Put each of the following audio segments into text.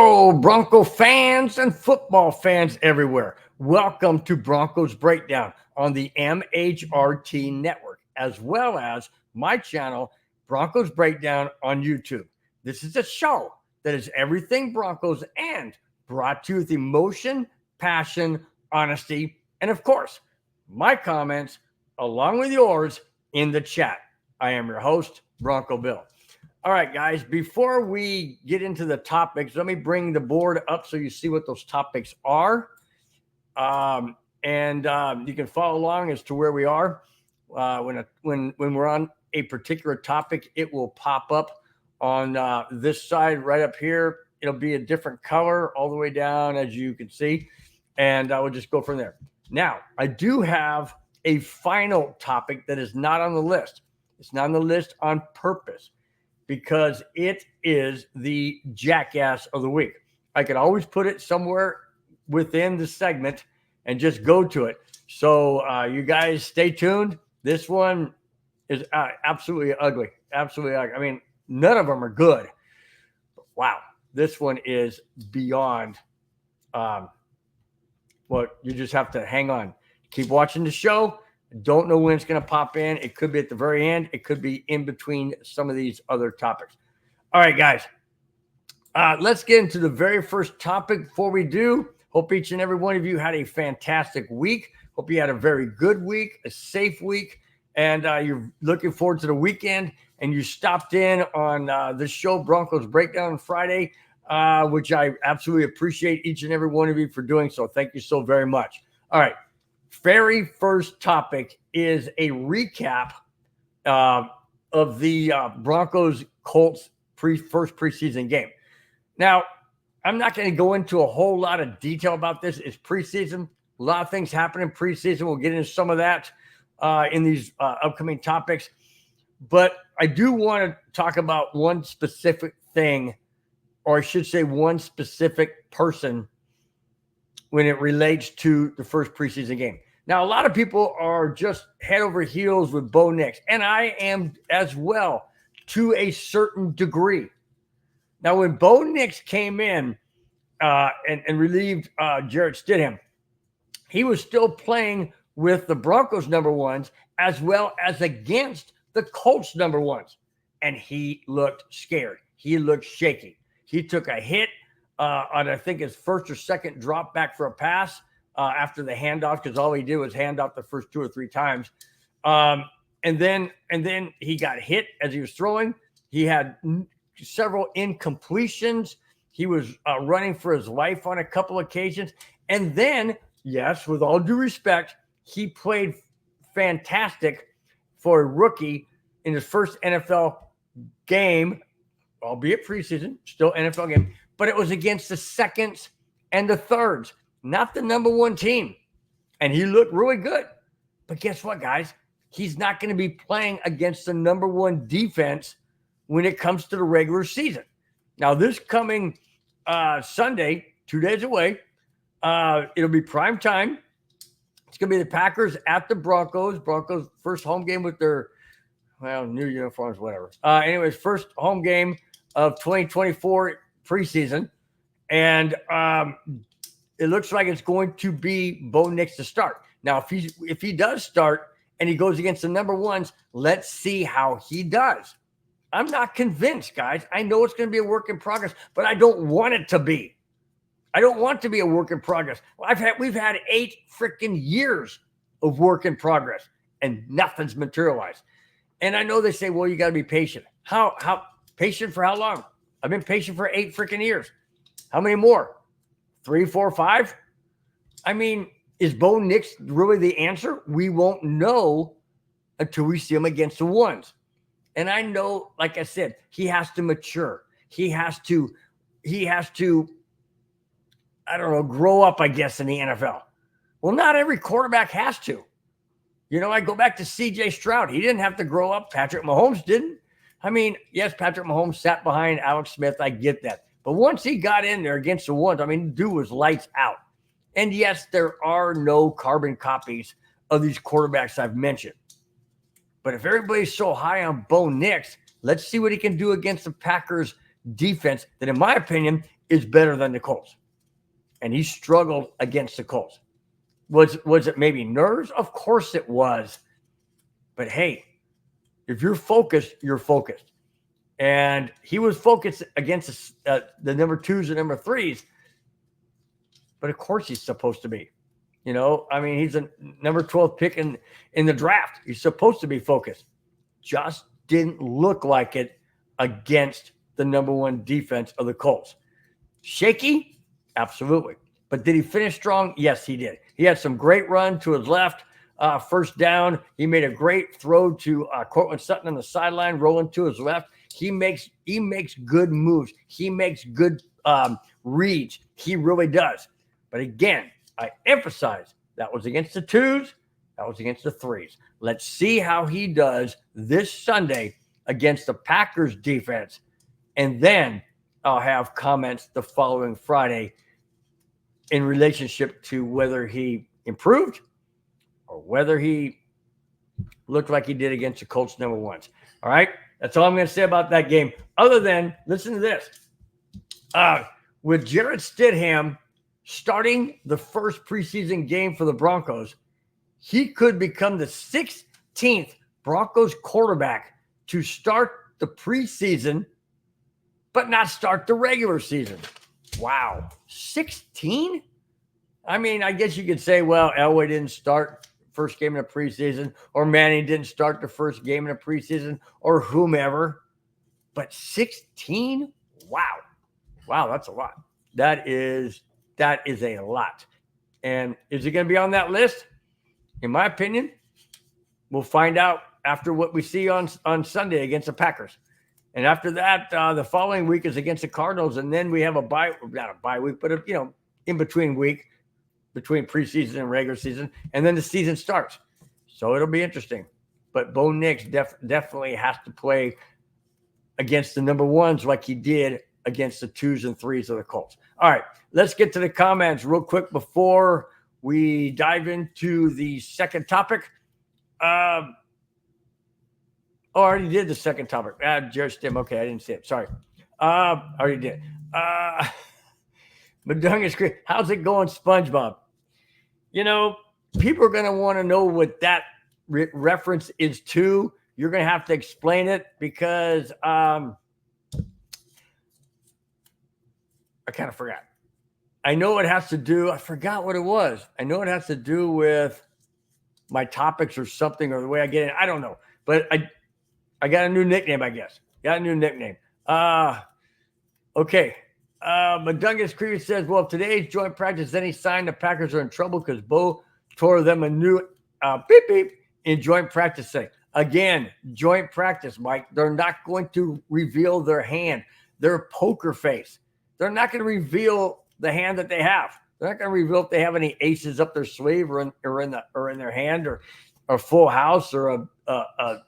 Hello, Bronco fans and football fans everywhere. Welcome to Broncos Breakdown on the MHRT network, as well as my channel, Broncos Breakdown on YouTube. This is a show that is everything Broncos and brought to you with emotion, passion, honesty, and of course, my comments along with yours in the chat. I am your host, Bronco Bill. All right, guys, before we get into the topics, let me bring the board up so you see what those topics are. You can follow along as to where we are. When we're on a particular topic, it will pop up on this side right up here. It'll be a different color all the way down, as you can see, and I will just go from there. Now, I do have a final topic that is not on the list. It's not on the list on purpose, because it is the jackass of the week. I could always put it somewhere within the segment and just go to it. So you guys stay tuned. This one is absolutely ugly. Absolutely ugly. I mean, none of them are good. Wow. This one is beyond you just have to hang on. Keep watching the show. Don't know when it's going to pop in. It could be at the very end. It could be in between some of these other topics. All right, guys. Let's get into the very first topic. Before we do, hope each and every one of you had a fantastic week. Hope you had a very good week, a safe week, and you're looking forward to the weekend. And you stopped in on this show, Broncos Breakdown on Friday, which I absolutely appreciate each and every one of you for doing so. Thank you so very much. All right. Very first topic is a recap of the Broncos-Colts first preseason game. Now, I'm not going to go into a whole lot of detail about this. It's preseason. A lot of things happen in preseason. We'll get into some of that in these upcoming topics. But I do want to talk about one specific thing, or I should say one specific person, when it relates to the first preseason game. Now, a lot of people are just head over heels with Bo Nix, and I am as well to a certain degree. Now, when Bo Nix came in and relieved Jarrett Stidham, he was still playing with the Broncos number ones as well as against the Colts number ones, and he looked scared. He looked shaky. He took a hit on, I think, his first or second drop back for a pass after the handoff, because all he did was hand off the first 2 or 3 times. And then he got hit as he was throwing. He had several incompletions. He was running for his life on a couple occasions. And then, yes, with all due respect, he played fantastic for a rookie in his first NFL game, albeit preseason, still NFL game. But it was against the seconds and the thirds, not the number one team. And he looked really good. But guess what, guys? He's not going to be playing against the number one defense when it comes to the regular season. Now, this coming Sunday, 2 days away, it'll be prime time. It's going to be the Packers at the Broncos. Broncos' first home game with their, new uniforms, whatever. Anyways, first home game of 2024 preseason, and it looks like it's going to be Bo Nix to start. Now, if he does start and he goes against the number ones, let's see how he does. I'm not convinced, guys. I know it's going to be a work in progress, but I don't want it to be. I don't want to be a work in progress. We've had 8 freaking years of work in progress, and nothing's materialized. And I know they say, well, you got to be patient. How patient for how long? I've been patient for 8 freaking years. How many more? 3, 4, 5? I mean, is Bo Nix really the answer? We won't know until we see him against the ones. And I know, like I said, he has to mature. He has to, I don't know, grow up, I guess, in the NFL. Well, not every quarterback has to. You know, I go back to C.J. Stroud. He didn't have to grow up. Patrick Mahomes didn't. I mean, yes, Patrick Mahomes sat behind Alex Smith. I get that. But once he got in there against the ones, I mean, the dude was lights out. And yes, there are no carbon copies of these quarterbacks I've mentioned. But if everybody's so high on Bo Nix, let's see what he can do against the Packers defense that, in my opinion, is better than the Colts. And he struggled against the Colts. Was it maybe nerves? Of course it was. But hey, if you're focused, you're focused. And he was focused against the number 2s and number 3s. But of course he's supposed to be. You know, I mean, he's a number 12 pick in the draft. He's supposed to be focused. Just didn't look like it against the number 1 defense of the Colts. Shaky? Absolutely. But did he finish strong? Yes, he did. He had some great run to his left. First down, he made a great throw to Cortland Sutton on the sideline, rolling to his left. He makes good moves. He makes good reads. He really does. But again, I emphasize that was against the 2s. That was against the 3s. Let's see how he does this Sunday against the Packers defense. And then I'll have comments the following Friday in relationship to whether he improved or whether he looked like he did against the Colts number 1s. All right? That's all I'm going to say about that game. Other than, listen to this. With Jarrett Stidham starting the first preseason game for the Broncos, he could become the 16th Broncos quarterback to start the preseason, but not start the regular season. Wow. 16? I mean, I guess you could say, well, Elway didn't start first game in the preseason, or Manning didn't start the first game in the preseason, or whomever. But 16? Wow. Wow, that's a lot. That is a lot. And is he going to be on that list? In my opinion, we'll find out after what we see on Sunday against the Packers. And after that, the following week is against the Cardinals, and then we have not a bye week, but in between week, between preseason and regular season, and then the season starts. So it'll be interesting. But Bo Nix definitely has to play against the number 1s like he did against the 2s and 3s of the Colts. All right, let's get to the comments real quick before we dive into the second topic. I already did the second topic. Jared Stim. Okay, I didn't see it. Sorry. I already did. Madungus Creek. How's it going, SpongeBob? People are going to want to know what that reference is to. You're going to have to explain it because I kind of forgot. I know it has to do. I forgot what it was. I know it has to do with my topics or something, or the way I get in. I don't know. But I got a new nickname, I guess. Got a new nickname. Okay. Madungus Creevy says, well, if today's joint practice is any sign the Packers are in trouble because Bo tore them a new beep beep in joint practice thing. Again, joint practice, Mike. They're not going to reveal their hand, their poker face. They're not going to reveal the hand that they have. They're not going to reveal if they have any aces up their sleeve or in their hand or a full house or a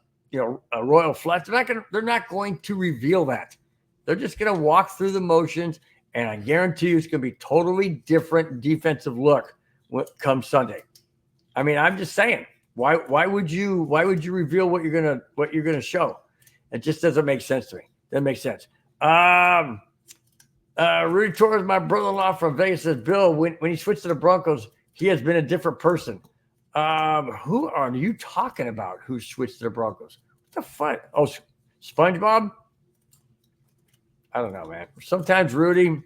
royal flush. They're not going to reveal that. They're just going to walk through the motions, and I guarantee you it's going to be totally different defensive look come Sunday. I mean, I'm just saying, why would you reveal what you're gonna show? It just doesn't make sense to me. Doesn't make sense. Rudy Torres, my brother-in-law from Vegas, says, Bill, when he switched to the Broncos, he has been a different person. Who are you talking about? Who switched to the Broncos? What the fuck? Oh, SpongeBob? I don't know, man. Sometimes, Rudy,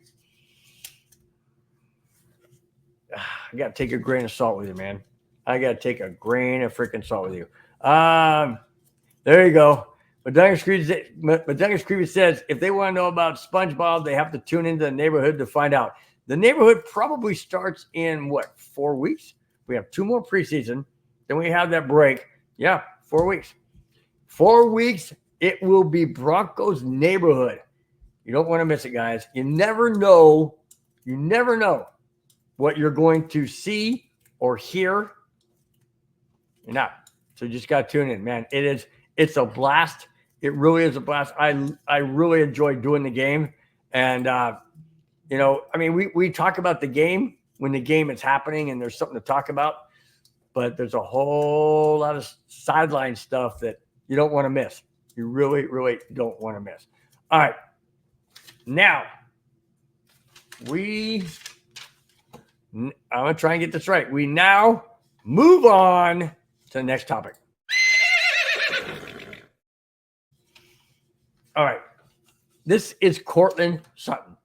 I got to take a grain of salt with you, man. I got to take a grain of freaking salt with you. There you go. Madungus Creevy says, if they want to know about SpongeBob, they have to tune into the neighborhood to find out. The neighborhood probably starts in, 4 weeks? We have 2 more preseason. Then we have that break. Yeah, 4 weeks. 4 weeks, it will be Broncos neighborhood. You don't want to miss it, guys. You never know what you're going to see or hear. You're not. So you just got to tune in, man. It's a blast. It really is a blast. I really enjoy doing the game. And, we talk about the game when the game is happening and there's something to talk about. But there's a whole lot of sideline stuff that you don't want to miss. You really, really don't want to miss. All right. Now, I'm going to try and get this right. We now move on to the next topic. All right. This is Courtland Sutton.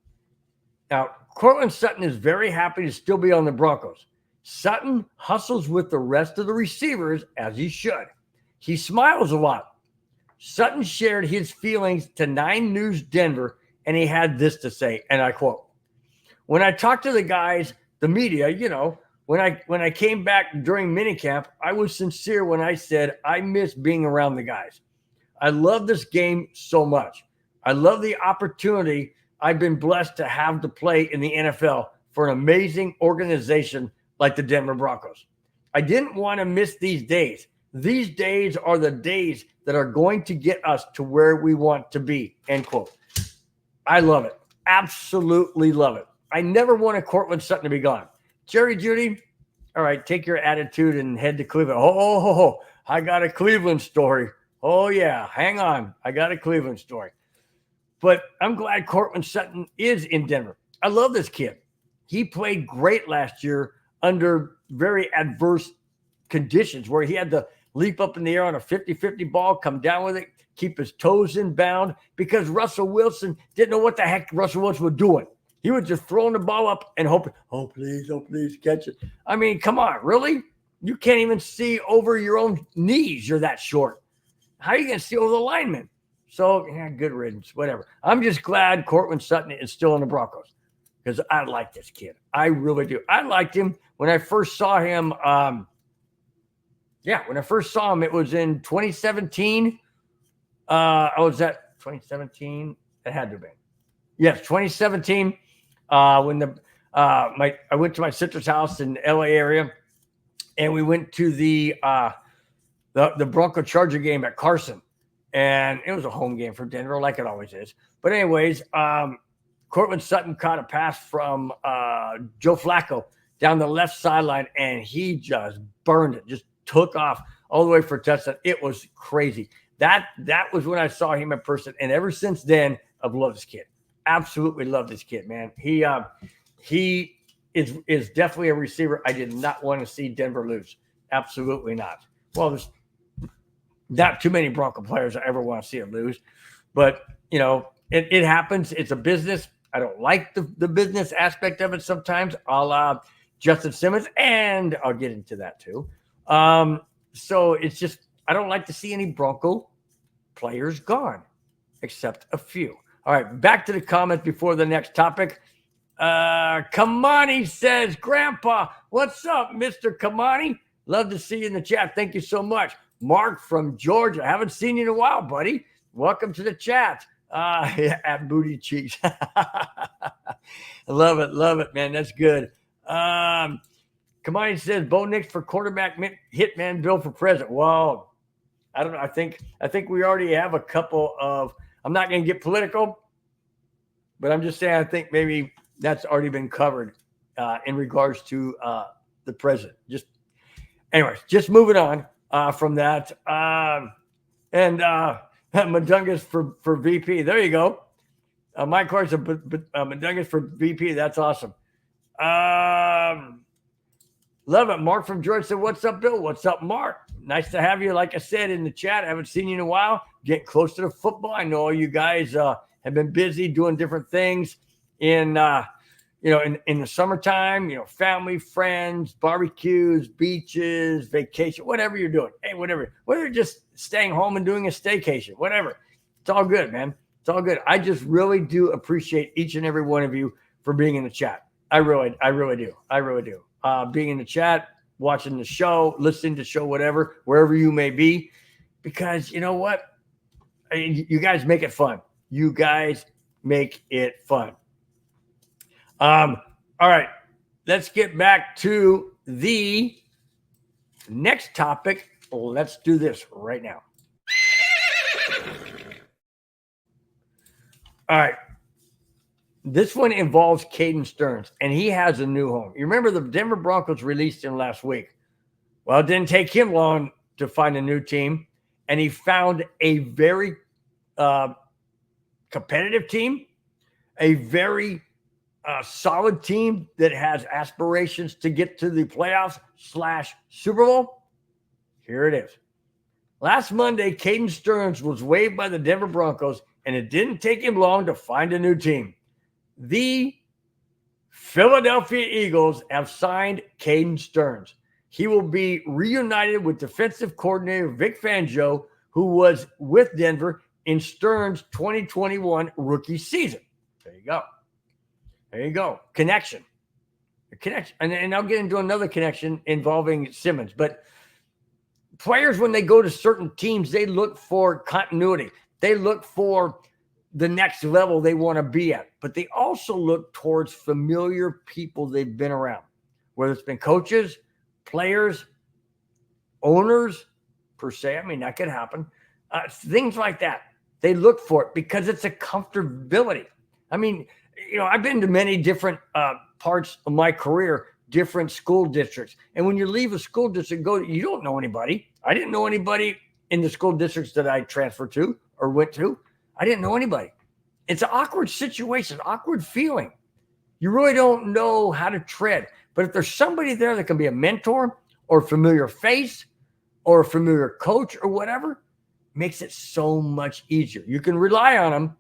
Now, Courtland Sutton is very happy to still be on the Broncos. Sutton hustles with the rest of the receivers as he should. He smiles a lot. Sutton shared his feelings to 9 News Denver, and he had this to say, and I quote, "When I talked to the guys, the media, when I came back during minicamp, I was sincere when I said I miss being around the guys. I love this game so much. I love the opportunity I've been blessed to have to play in the NFL for an amazing organization like the Denver Broncos. I didn't want to miss these days. These days are the days that are going to get us to where we want to be," end quote. I love it. Absolutely love it. I never wanted Courtland Sutton to be gone. Jerry Jeudy, all right, take your attitude and head to Cleveland. Oh, I got a Cleveland story. Oh, yeah, hang on. I got a Cleveland story. But I'm glad Courtland Sutton is in Denver. I love this kid. He played great last year under very adverse conditions where he had to leap up in the air on a 50-50 ball, come down with it, keep his toes in bound because Russell Wilson didn't know what the heck Russell Wilson was doing. He was just throwing the ball up and hoping, oh, please, catch it. I mean, come on, really? You can't even see over your own knees. You're that short. How are you going to see over the linemen? So, yeah, good riddance, whatever. I'm just glad Courtland Sutton is still in the Broncos because I like this kid. I really do. I liked him when I first saw him. When I first saw him, it was in 2017. Was that 2017? It had to have been. Yes, 2017. When I went to my sister's house in the LA area, and we went to the Bronco Charger game at Carson. And it was a home game for Denver, like it always is. But anyways, Courtland Sutton caught a pass from Joe Flacco down the left sideline, and he just burned it, just took off all the way for a touchdown. It was crazy. That was when I saw him in person, and ever since then, I've loved this kid. Absolutely love this kid, man. He is definitely a receiver I did not want to see Denver lose. Absolutely not. Well, there's not too many Bronco players I ever want to see it lose. But, it happens. It's a business. I don't like the business aspect of it sometimes, a la Justin Simmons, and I'll get into that too. So it's just I don't like to see any Bronco players gone, except a few. All right, back to the comments before the next topic. Kamani says, Grandpa, what's up, Mr. Kamani? Love to see you in the chat. Thank you so much. Mark from Georgia. Haven't seen you in a while, buddy. Welcome to the chat. At Booty Cheeks. Love it, man. That's good. Kamani says, Bo Nix for quarterback hitman Bill for president. Well, I don't know. I think we already have a couple of, I'm not going to get political, but I'm just saying I think maybe that's already been covered in regards to the president. Just moving on from that. And Madungus for VP. There you go. My cards are Madungus for VP. That's awesome. Love it. Mark from Georgia said, what's up, Bill? What's up, Mark? Nice to have you, like I said, in the chat. I haven't seen you in a while. Getting close to the football. I know you guys have been busy doing different things in the summertime, family, friends, barbecues, beaches, vacation, whatever you're doing. Hey, whatever. Whether you're just staying home and doing a staycation, whatever. It's all good, man. It's all good. I just really do appreciate each and every one of you for being in the chat. I really do. Being in the chat, watching the show, listening to the show, whatever, wherever you may be, because you know what? You guys make it fun. All right, let's get back to the next topic. Let's do this right now. All right. This one involves Caden Stearns, and he has a new home. You remember the Denver Broncos released him last week. Well, it didn't take him long to find a new team, and he found a very competitive team, a very a solid team that has aspirations to get to the playoffs / Super Bowl? Here it is. Last Monday, Caden Stearns was waived by the Denver Broncos, and it didn't take him long to find a new team. The Philadelphia Eagles have signed Caden Stearns. He will be reunited with defensive coordinator Vic Fangio, who was with Denver in Stearns' 2021 rookie season. There you go. There you go. Connection. A connection. And I'll get into another connection involving Simmons. But players, when they go to certain teams, they look for continuity. They look for the next level they want to be at. But they also look towards familiar people they've been around, whether it's been coaches, players, owners, per se. I mean, that could happen. Things like that. They look for it because it's a comfortability. I mean, I've been to many different parts of my career, different school districts. And when you leave a school district, you don't know anybody. I didn't know anybody in the school districts that I transferred to or went to. I didn't know anybody. It's an awkward situation, awkward feeling. You really don't know how to tread. But if there's somebody there that can be a mentor or a familiar face or a familiar coach or whatever, makes it so much easier. You can rely on them.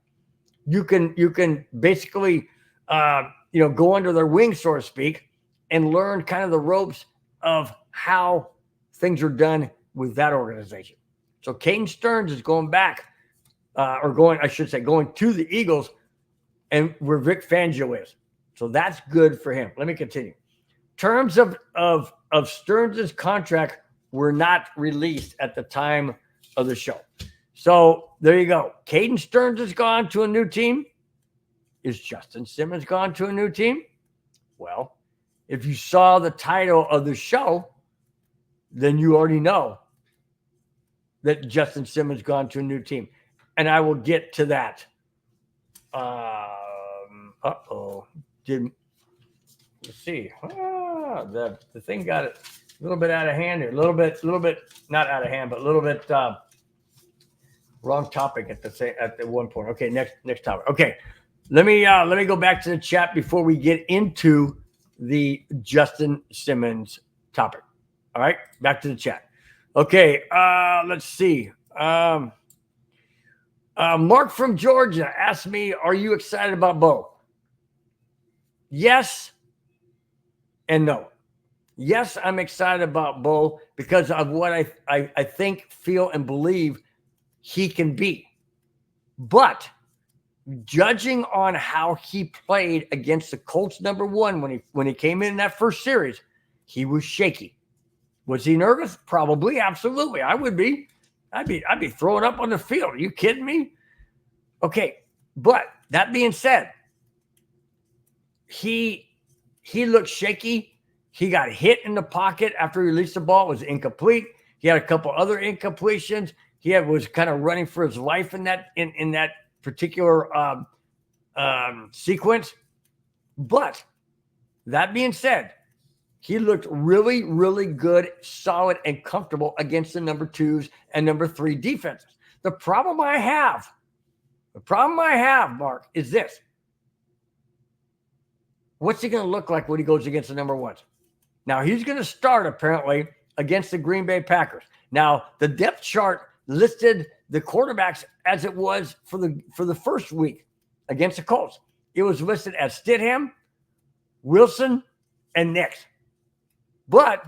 You can basically, go under their wing, so to speak, and learn kind of the ropes of how things are done with that organization. So Caden Stearns is going back, going to the Eagles, and where Vic Fangio is. So that's good for him. Let me continue. Terms of Stearns' contract were not released at the time of the show. So there you go. Caden Stearns has gone to a new team. Is Justin Simmons gone to a new team? Well, if you saw the title of the show, then you already know that Justin Simmons gone to a new team. And I will get to that. Let's see. The thing got it a little bit out of hand here. A little bit not out of hand, but a little bit wrong topic at the one point. Okay, next topic. Okay, let me go back to the chat before we get into the Justin Simmons topic. All right, back to the chat. Okay, let's see. Mark from Georgia asked me, "Are you excited about Bo?" Yes and no. Yes, I'm excited about Bo because of what I think, feel, and believe he can be. But judging on how he played against the Colts #1 when he came in that first series, he was shaky. Was he nervous? Probably, absolutely. I would be. I'd be throwing up on the field. Are you kidding me? Okay, but that being said, he looked shaky. He got hit in the pocket after he released the ball. It was incomplete. He had a couple other incompletions. He was kind of running for his life in that particular sequence. But that being said, he looked really, really good, solid, and comfortable against the #2s and #3 defenses. The problem I have, Mark, is this. What's he going to look like when he goes against the #1s? Now, he's going to start, apparently, against the Green Bay Packers. Now, the depth chart listed the quarterbacks as it was for the first week against the Colts. It was listed as Stidham, Wilson, and Nix. But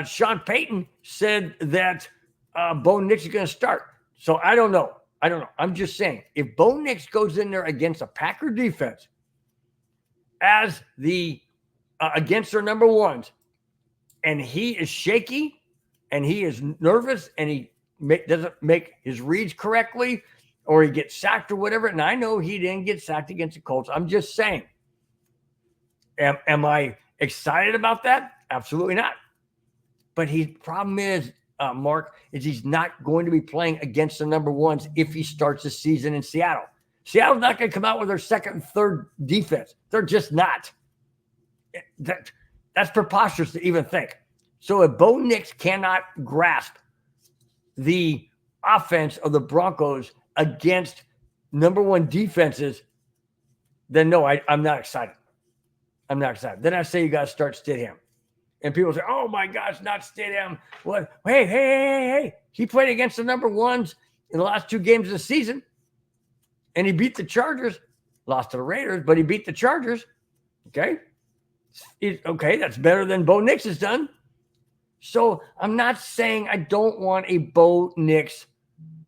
Sean Payton said that Bo Nix is going to start. So I don't know. I'm just saying, if Bo Nix goes in there against a Packer defense as against their #1s, and he is shaky and he is nervous and he doesn't make his reads correctly, or he gets sacked or whatever. And I know he didn't get sacked against the Colts. I'm just saying, am I excited about that? Absolutely not. But his problem is, Mark, is he's not going to be playing against the #1s if he starts the season in Seattle. Seattle's not going to come out with their second and third defense. They're just not. That's preposterous to even think. So if Bo Nix cannot grasp the offense of the Broncos against #1 defenses, then no, I'm not excited. I'm not excited. Then I say you got to start Stidham. And people say, oh my gosh, not Stidham. What? Hey. He played against the number ones in the last 2 games of the season. And he beat the Chargers. Lost to the Raiders, but he beat the Chargers. Okay. Okay, that's better than Bo Nix has done. So I'm not saying I don't want a Bo Nix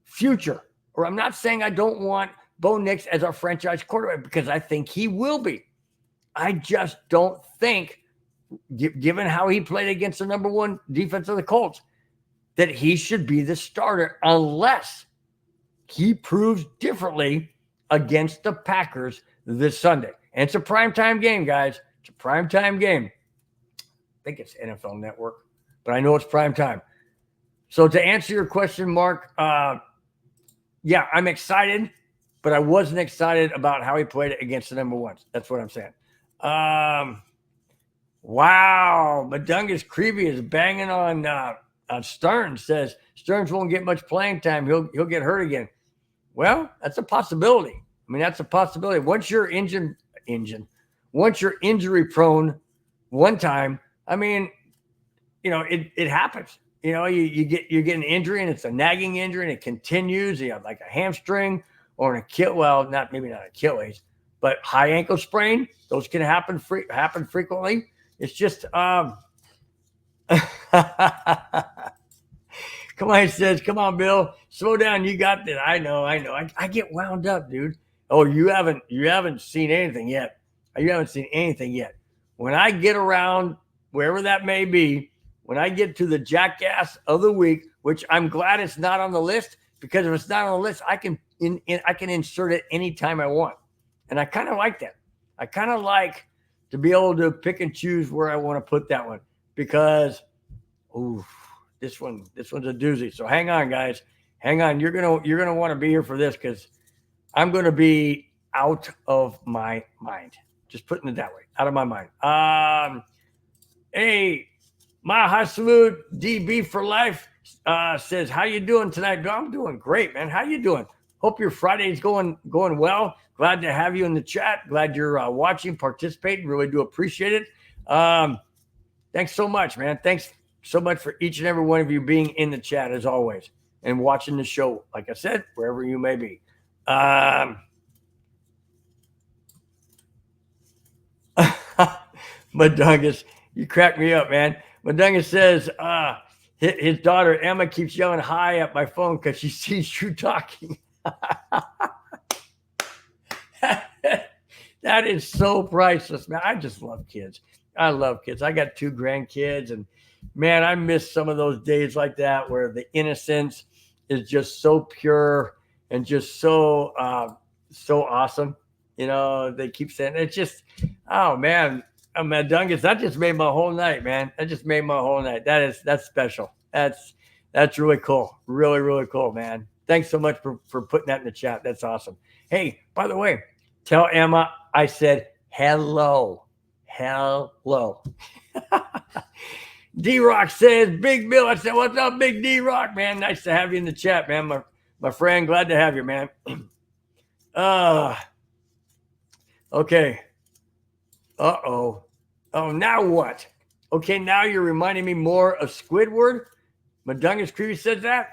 future, or I'm not saying I don't want Bo Nix as our franchise quarterback, because I think he will be. I just don't think, given how he played against the number 1 defense of the Colts, that he should be the starter unless he proves differently against the Packers this Sunday. And it's a primetime game, guys. It's a primetime game. I think it's NFL Network, but I know it's primetime. So to answer your question, Mark, yeah, I'm excited, but I wasn't excited about how he played against the number ones. That's what I'm saying. Wow, Madungus Creevy is banging on Stearns. Says Stearns won't get much playing time. He'll get hurt again. Well, that's a possibility. I mean, that's a possibility. Once you're once you're injury prone one time, I mean, it happens. You get an injury and it's a nagging injury and it continues. You have like a hamstring or an Achilles. Well, maybe not Achilles, but high ankle sprain. Those can happen frequently. It's just come on, he says, come on, Bill, slow down. You got this. I know. I get wound up, dude. Oh, you haven't seen anything yet. You haven't seen anything yet. When I get around, wherever that may be, when I get to the jackass of the week, which I'm glad it's not on the list, because if it's not on the list, I can insert it anytime I want. And I kind of like that. I kind of like to be able to pick and choose where I want to put that one, because this one's a doozy. So hang on, guys. Hang on. You're gonna want to be here for this, because I'm gonna be out of my mind. Just putting it that way. Out of my mind. Hey, Maha Salute DB for life says, how you doing tonight? I'm doing great, man. How you doing? Hope your Friday's going well. Glad to have you in the chat. Glad you're watching, participating. Really do appreciate it. Thanks so much, man. Thanks so much for each and every one of you being in the chat, as always, and watching the show, like I said, wherever you may be. Madungus, you crack me up, man. Madungus says his daughter Emma keeps yelling hi at my phone because she sees you talking. That is so priceless, man. I just love kids. I love kids. I got 2 grandkids, and man, I miss some of those days like that where the innocence is just so pure and just so awesome. They keep saying it's just, oh man, Madungus, that just made my whole night, man. That just made my whole night. That's special. That's really cool. Really, really cool, man. Thanks so much for putting that in the chat. That's awesome. Hey, by the way, tell Emma I said hello. Hello. D-Rock says, Big Bill. I said, what's up, Big D-Rock, man? Nice to have you in the chat, man. My friend, glad to have you, man. Okay. Uh-oh. Oh, now what? Okay, now you're reminding me more of Squidward. Madungus Creevy says that.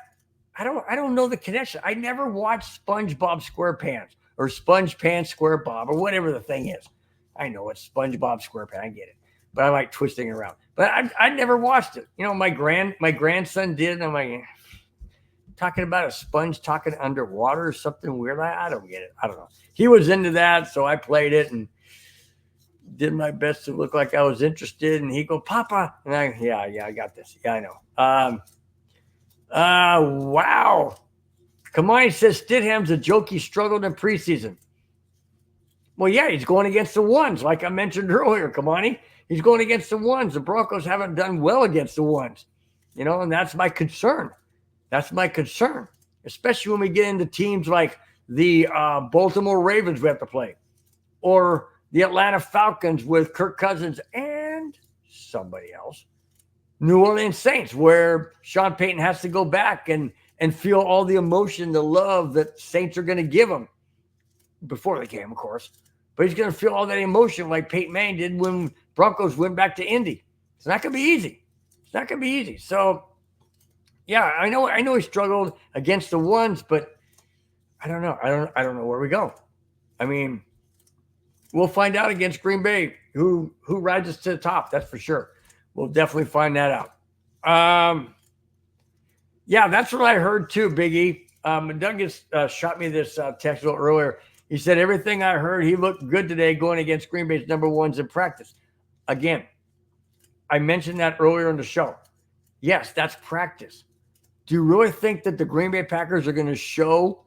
I don't know the connection. I never watched SpongeBob SquarePants or SpongePants SquareBob or whatever the thing is. I know it's SpongeBob SquarePants. I get it. But I like twisting it around. But I never watched it. My grandson did. And I'm like, talking about a sponge talking underwater or something weird. I don't get it. I don't know. He was into that, so I played it and did my best to look like I was interested. And he go, Papa. And I got this. Yeah, I know. Wow. Kamani says Stidham's a joke. He struggled in preseason. Well, yeah, he's going against the ones, like I mentioned earlier, Kamani. He's going against the ones. The Broncos haven't done well against the ones, and that's my concern. That's my concern, especially when we get into teams like the Baltimore Ravens we have to play, or the Atlanta Falcons with Kirk Cousins and somebody else. New Orleans Saints, where Sean Payton has to go back and feel all the emotion, the love that Saints are going to give him before the game, of course. but he's going to feel all that emotion like Peyton Manning did when Broncos went back to Indy. It's not going to be easy. It's not going to be easy. So, yeah, I know he struggled against the ones, but I don't know. I don't know where we go. I mean, we'll find out against Green Bay who rises to the top. That's for sure. We'll definitely find that out. Yeah, that's what I heard too, Big E. Douglas shot me this text a little earlier. He said, everything I heard, he looked good today going against Green Bay's number ones in practice. Again, I mentioned that earlier in the show. Yes, that's practice. Do you really think that the Green Bay Packers are going to show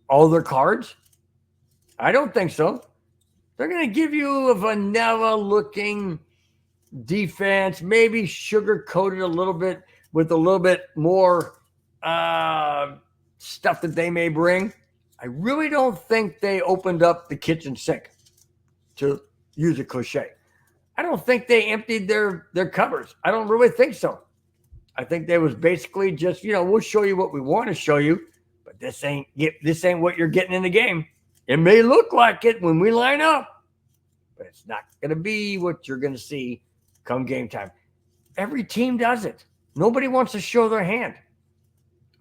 all their cards? I don't think so. They're going to give you a vanilla-looking defense, maybe sugar-coated a little bit with a little bit more stuff that they may bring. I really don't think they opened up the kitchen sink, to use a cliche. I don't think they emptied their cupboards. I don't really think so. I think they was basically just, we'll show you what we want to show you, but this ain't what you're getting in the game. It may look like it when we line up, but it's not going to be what you're going to see come game time. Every team does it. Nobody wants to show their hand.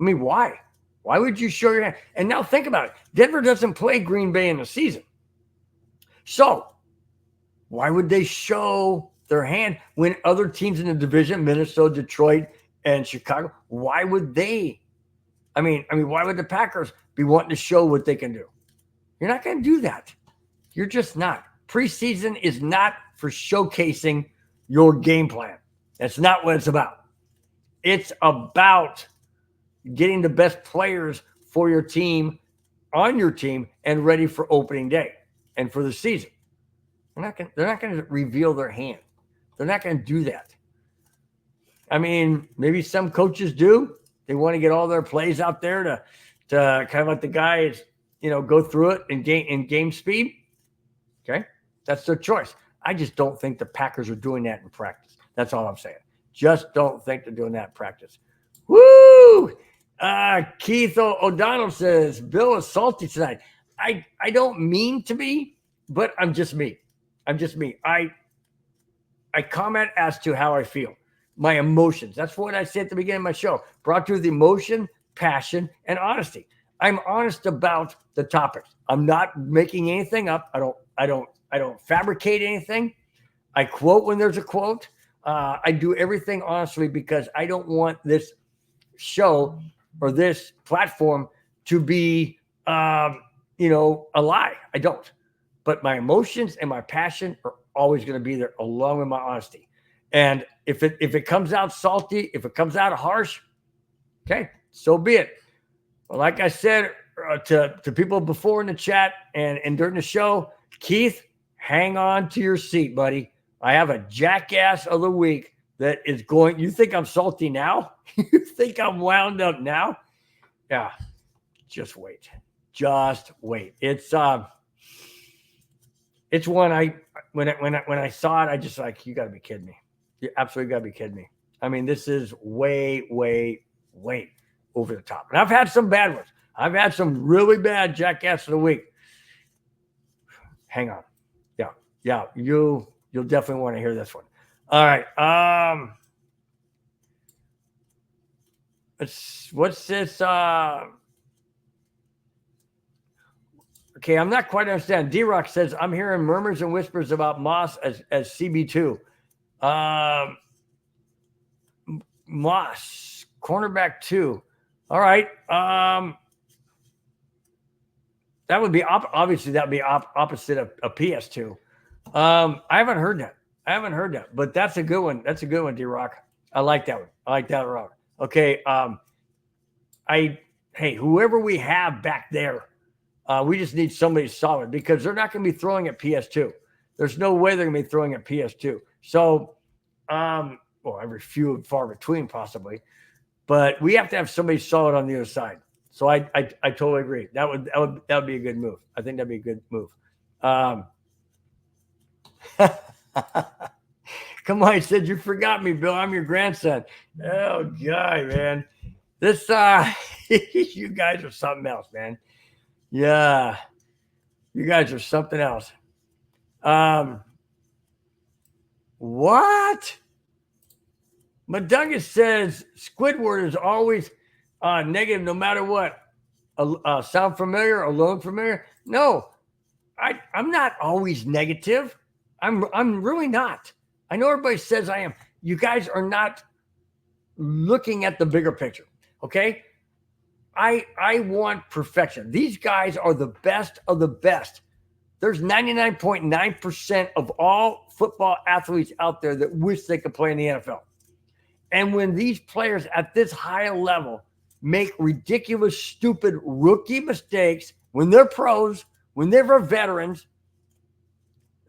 I mean, why? Why would you show your hand? And now think about it. Denver doesn't play Green Bay in the season. So why would they show their hand when other teams in the division, Minnesota, Detroit, and Chicago, why would they? Why would the Packers be wanting to show what they can do? You're not going to do that. You're just not. Preseason is not for showcasing your game plan. That's not what it's about. It's about getting the best players for your team, on your team, and ready for opening day and for the season. They're not going to reveal their hand. They're not going to do that. I mean, maybe some coaches do. They want to get all their plays out there to kind of let the guys, go through it in game speed. Okay, that's their choice. I just don't think the Packers are doing that in practice. That's all I'm saying. Just don't think they're doing that in practice. Woo! Keith O'Donnell says, Bill is salty tonight. I don't mean to be, but I'm just me. I comment as to how I feel, my emotions. That's what I said at the beginning of my show. Brought to you the emotion, passion, and honesty. I'm honest about the topics. I'm not making anything up. I don't fabricate anything. I quote when there's a quote. I do everything honestly because I don't want this show or this platform to be, a lie. I don't. But my emotions and my passion are always going to be there along with my honesty. And if it comes out salty, if it comes out harsh, okay, so be it. Well, like I said to people before in the chat and during the show, Keith, hang on to your seat, buddy. I have a jackass of the week that is going. You think I'm salty now? You think I'm wound up now? Yeah, just wait. Just wait. It's one when I saw it, I just like, you got to be kidding me. You absolutely got to be kidding me. I mean, this is way, way, way over the top. And I've had some bad ones. I've had some really bad jackass of the week. Hang on. Yeah. You'll definitely want to hear this one. All right. What's this? Okay, I'm not quite understanding. D-Rock says, I'm hearing murmurs and whispers about Moss as CB2. Moss, cornerback 2. All right. That would be obviously that would be opposite of a PS2. I haven't heard that. But that's a good one. That's a good one, D-Rock. I like that one. I like that one. Okay. Hey, whoever we have back there, we just need somebody solid because they're not going to be throwing at PS2. There's no way they're going to be throwing at PS2. So, every few and far between possibly, but we have to have somebody solid on the other side. So I totally agree. That would be a good move. I think that'd be a good move. Come on, he said, you forgot me, Bill. I'm your grandson. Oh, God, man. This, you guys are something else, man. Yeah. You guys are something else. What? Madungus says Squidward is always negative no matter what. Sound familiar? Alone familiar? No, I'm not always negative. I'm really not. I know everybody says I am. You guys are not looking at the bigger picture. Okay? I want perfection. These guys are the best of the best. There's 99.9% of all football athletes out there that wish they could play in the NFL. And when these players at this high level make ridiculous, stupid rookie mistakes, when they're pros, when they're veterans,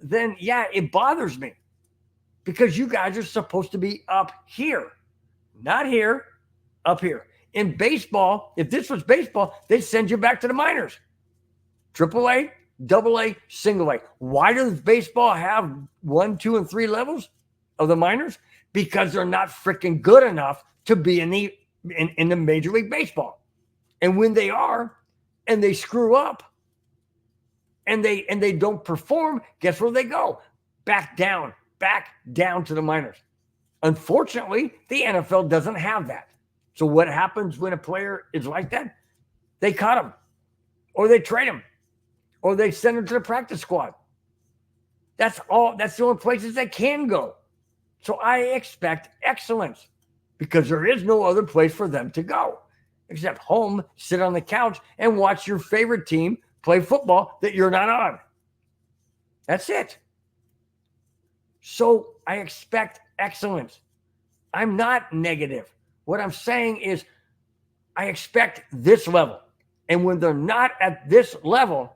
then yeah, it bothers me. Because you guys are supposed to be up here, not here, up here. In baseball, if this was baseball, they'd send you back to the minors. AAA, AA, single A. Why does baseball have 1, 2, and 3 levels of the minors? Because they're not freaking good enough to be in the Major League Baseball. And when they are, and they screw up, and they don't perform, guess where they go? Back down to the minors. Unfortunately, the NFL doesn't have that. So what happens when a player is like that? They cut him, or they trade him, or they send him to the practice squad. That's all. That's the only places they can go. So I expect excellence because there is no other place for them to go except home, sit on the couch, and watch your favorite team play football that you're not on. That's it. So I expect excellence. I'm not negative. What I'm saying is I expect this level. And when they're not at this level,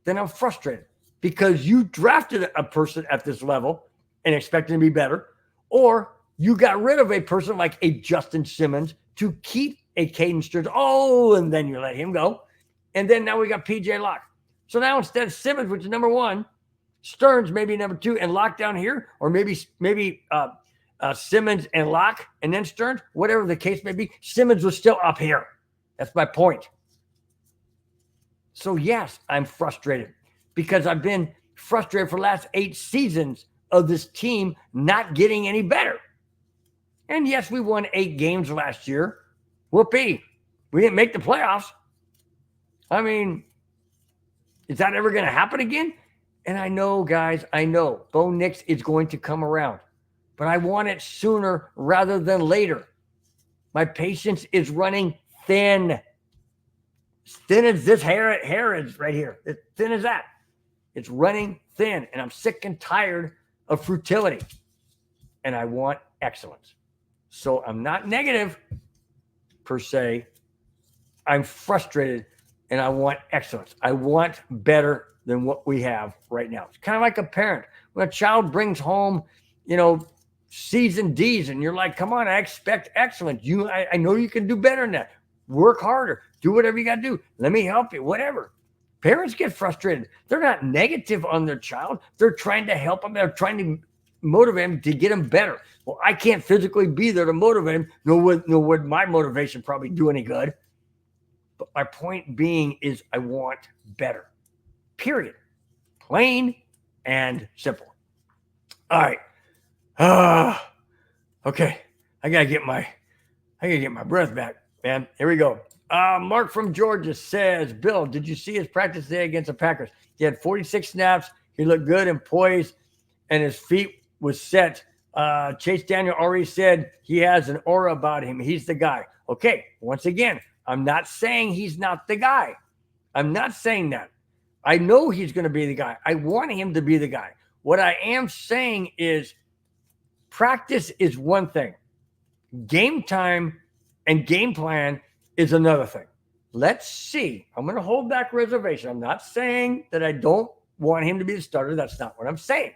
then I'm frustrated because you drafted a person at this level and expected to be better, or you got rid of a person like a Justin Simmons to keep a Caden Stearns. Oh, and then you let him go. And then now we got PJ Locke. So now instead of Simmons, which is number 1, Stearns maybe number 2, and Locke down here, or maybe Simmons and Locke, and then Stearns, whatever the case may be, Simmons was still up here. That's my point. So yes, I'm frustrated because I've been frustrated for the last 8 seasons of this team not getting any better. And yes, we won 8 games last year. Whoopee. We didn't make the playoffs. I mean, is that ever going to happen again? And I know, guys, I know Bo Nix is going to come around, but I want it sooner rather than later. My patience is running thin. As thin as this hair is right here. As thin as that. It's running thin, and I'm sick and tired of futility, and I want excellence. So I'm not negative per se. I'm frustrated, and I want excellence. I want better than what we have right now. It's kind of like a parent. When a child brings home, C's and D's, and you're like, come on, I expect excellence. I know you can do better than that. Work harder. Do whatever you got to do. Let me help you, whatever. Parents get frustrated. They're not negative on their child. They're trying to help them. They're trying to motivate them to get them better. Well, I can't physically be there to motivate them, nor would my motivation probably do any good. But my point being is I want better. Period. Plain and simple. All right. Okay. I gotta get my breath back, man. Here we go. Mark from Georgia says, Bill, did you see his practice today against the Packers? He had 46 snaps. He looked good and poised, and his feet was set. Chase Daniel already said he has an aura about him. He's the guy. Okay, once again, I'm not saying he's not the guy. I'm not saying that. I know he's going to be the guy. I want him to be the guy. What I am saying is practice is one thing. Game time and game plan is another thing. Let's see. I'm going to hold back reservation. I'm not saying that I don't want him to be the starter. That's not what I'm saying.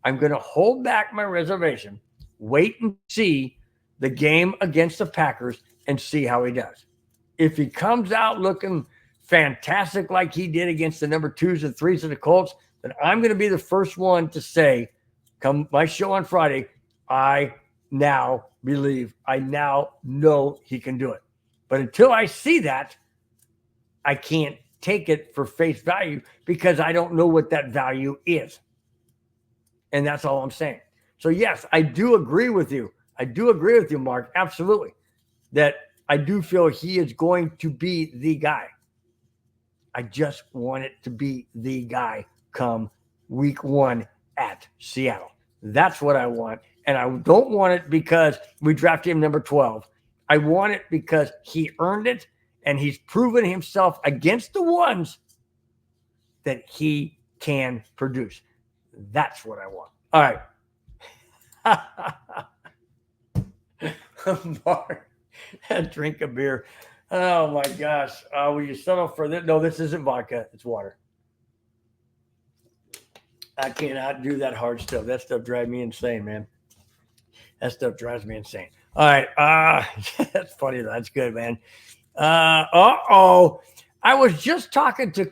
I'm going to hold back my reservation, wait and see the game against the Packers and see how he does. If he comes out looking fantastic like he did against the number 2s and 3s of the Colts, then I'm going to be the first one to say, come my show on Friday, I now believe, I now know he can do it. But until I see that, I can't take it for face value because I don't know what that value is. And that's all I'm saying. So, yes, I do agree with you. I do agree with you, Mark. Absolutely. That I do feel he is going to be the guy. I just want it to be the guy come week 1 at Seattle. That's what I want. And I don't want it because we drafted him number 12. I want it because he earned it and he's proven himself against the ones that he can produce. That's what I want. All right. Mark, drink a beer. Oh, my gosh. Will you settle for this? No, this isn't vodka. It's water. I cannot do that hard stuff. That stuff drives me insane, man. That stuff drives me insane. All right. That's funny. That's good, man. I was just talking to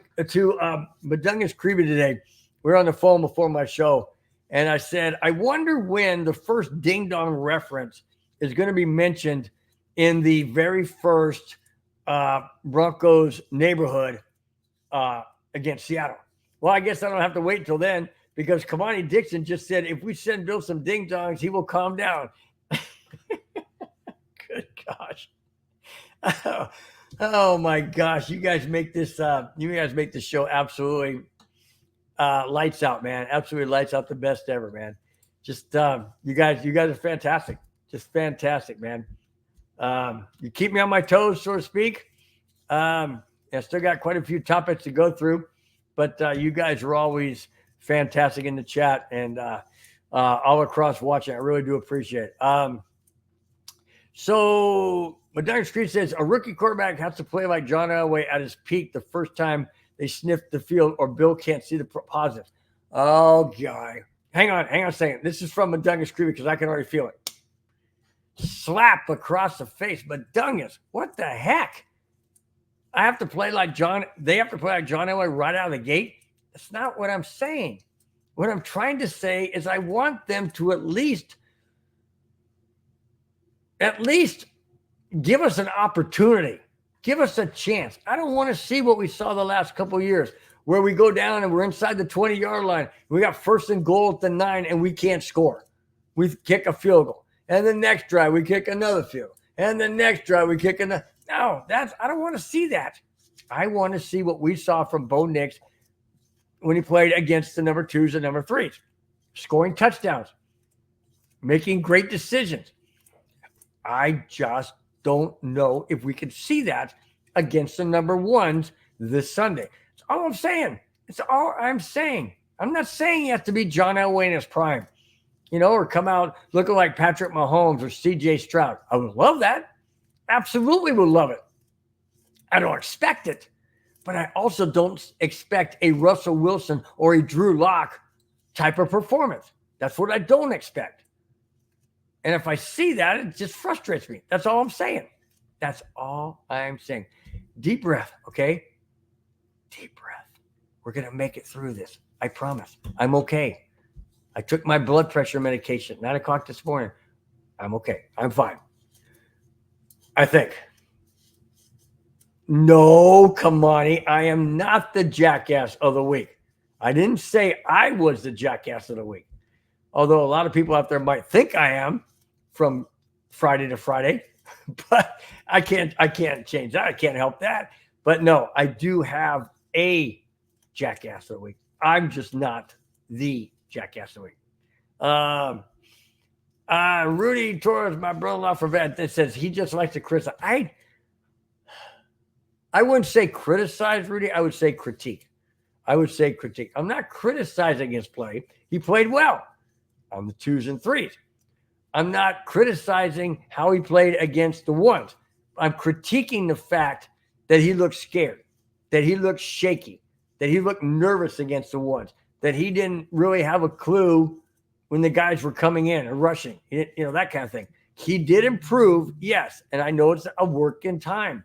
Madungus Creevy today. We were on the phone before my show. And I said, I wonder when the first ding dong reference is going to be mentioned in the very first Broncos neighborhood against Seattle. Well, I guess I don't have to wait until then because Kamani Dixon just said, if we send Bill some ding dongs, he will calm down. Good gosh. Oh my gosh. You guys make this show absolutely lights out, man. Absolutely lights out, the best ever, man. Just you guys are fantastic. Just fantastic, man. You keep me on my toes, so to speak. I still got quite a few topics to go through, but you guys are always fantastic in the chat and all across watching. I really do appreciate it. So Madonna Street says a rookie quarterback has to play like John Elway at his peak the first time they sniffed the field, or Bill can't see the positives. Oh, God. Hang on a second. This is from Madungus Creevy because I can already feel it. Slap across the face. Madungus, what the heck? I have to play like John. They have to play like John Elway right out of the gate. That's not what I'm saying. What I'm trying to say is I want them to at least give us an opportunity. Give us a chance. I don't want to see what we saw the last couple of years where we go down and we're inside the 20-yard line. We got 1st and goal at the 9 and we can't score. We kick a field goal. And the next drive, we kick another field. And the next drive, we kick another. No, I don't want to see that. I want to see what we saw from Bo Nix when he played against the number 2s and number 3s. Scoring touchdowns. Making great decisions. I just don't know if we can see that against the number 1s this Sunday. That's all I'm saying. It's all I'm saying. I'm not saying you have to be John Elway in his prime, or come out looking like Patrick Mahomes or C.J. Stroud. I would love that. Absolutely would love it. I don't expect it, but I also don't expect a Russell Wilson or a Drew Lock type of performance. That's what I don't expect. And if I see that, it just frustrates me. That's all I'm saying. That's all I'm saying. Deep breath, okay? Deep breath. We're going to make it through this. I promise. I'm okay. I took my blood pressure medication 9 o'clock this morning. I'm okay. I'm fine. I think. No, Kamani, I am not the jackass of the week. I didn't say I was the jackass of the week. Although a lot of people out there might think I am from Friday to Friday, but I can't change that. I can't help that. But no, I do have a jackass of the week. I'm just not the jackass of the week. Rudy Torres, my brother-in-law from Vet, that says he just likes to criticize. I wouldn't say criticize Rudy. I would say critique. I'm not criticizing his play. He played well on the 2s and 3s. I'm not criticizing how he played against the 1s. I'm critiquing the fact that he looked scared, that he looked shaky, that he looked nervous against the 1s, that he didn't really have a clue when the guys were coming in or rushing, that kind of thing. He did improve, yes, and I know it's a work in time.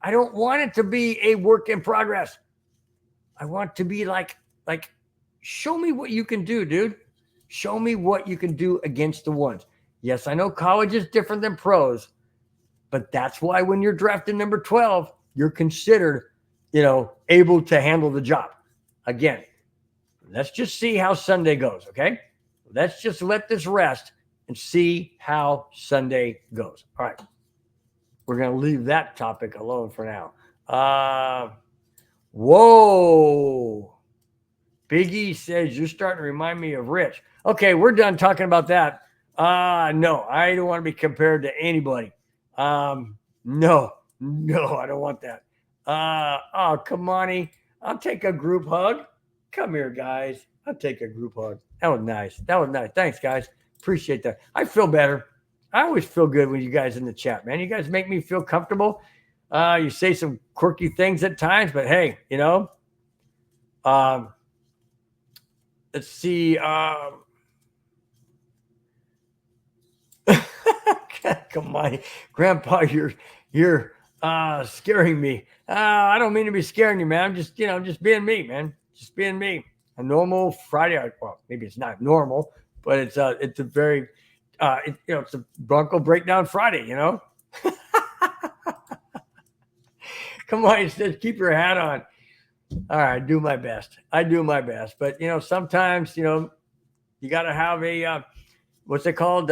I don't want it to be a work in progress. I want to be like, show me what you can do, dude. Show me what you can do against the 1s. Yes, I know college is different than pros, but that's why when you're drafted number 12, you're considered able to handle the job. Again, let's just see how Sunday goes, okay? Let's just let this rest and see how Sunday goes. All right. We're going to leave that topic alone for now. Whoa. Biggie says, you're starting to remind me of Rich. Okay, we're done talking about that. No, I don't want to be compared to anybody. No, I don't want that. Kamani, I'll take a group hug. Come here, guys. I'll take a group hug. That was nice. Thanks, guys. Appreciate that. I feel better. I always feel good when you guys in the chat, man. You guys make me feel comfortable. You say some quirky things at times, but hey, let's see. Come on, Grandpa, you're scaring me. I don't mean to be scaring you, man. I'm just, just being me, man. Just being me. A normal Friday. Well, maybe it's not normal, but it's a very, it's a Bronco breakdown Friday. Come on, he says, keep your hat on. All right, I do my best. But sometimes you got to have a what's it called?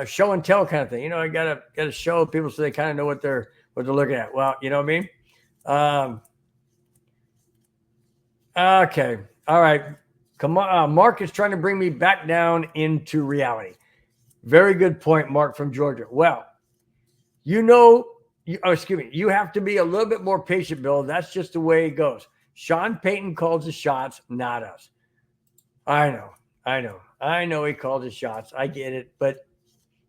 Show and tell kind of thing. I gotta show people so they kind of know what they're looking at. Well, you know what I mean? Okay. All right. Come on. Mark is trying to bring me back down into reality. Very good point, Mark from Georgia. Well, you have to be a little bit more patient, Bill. That's just the way it goes. Sean Payton calls the shots, not us. I know he calls the shots. I get it. But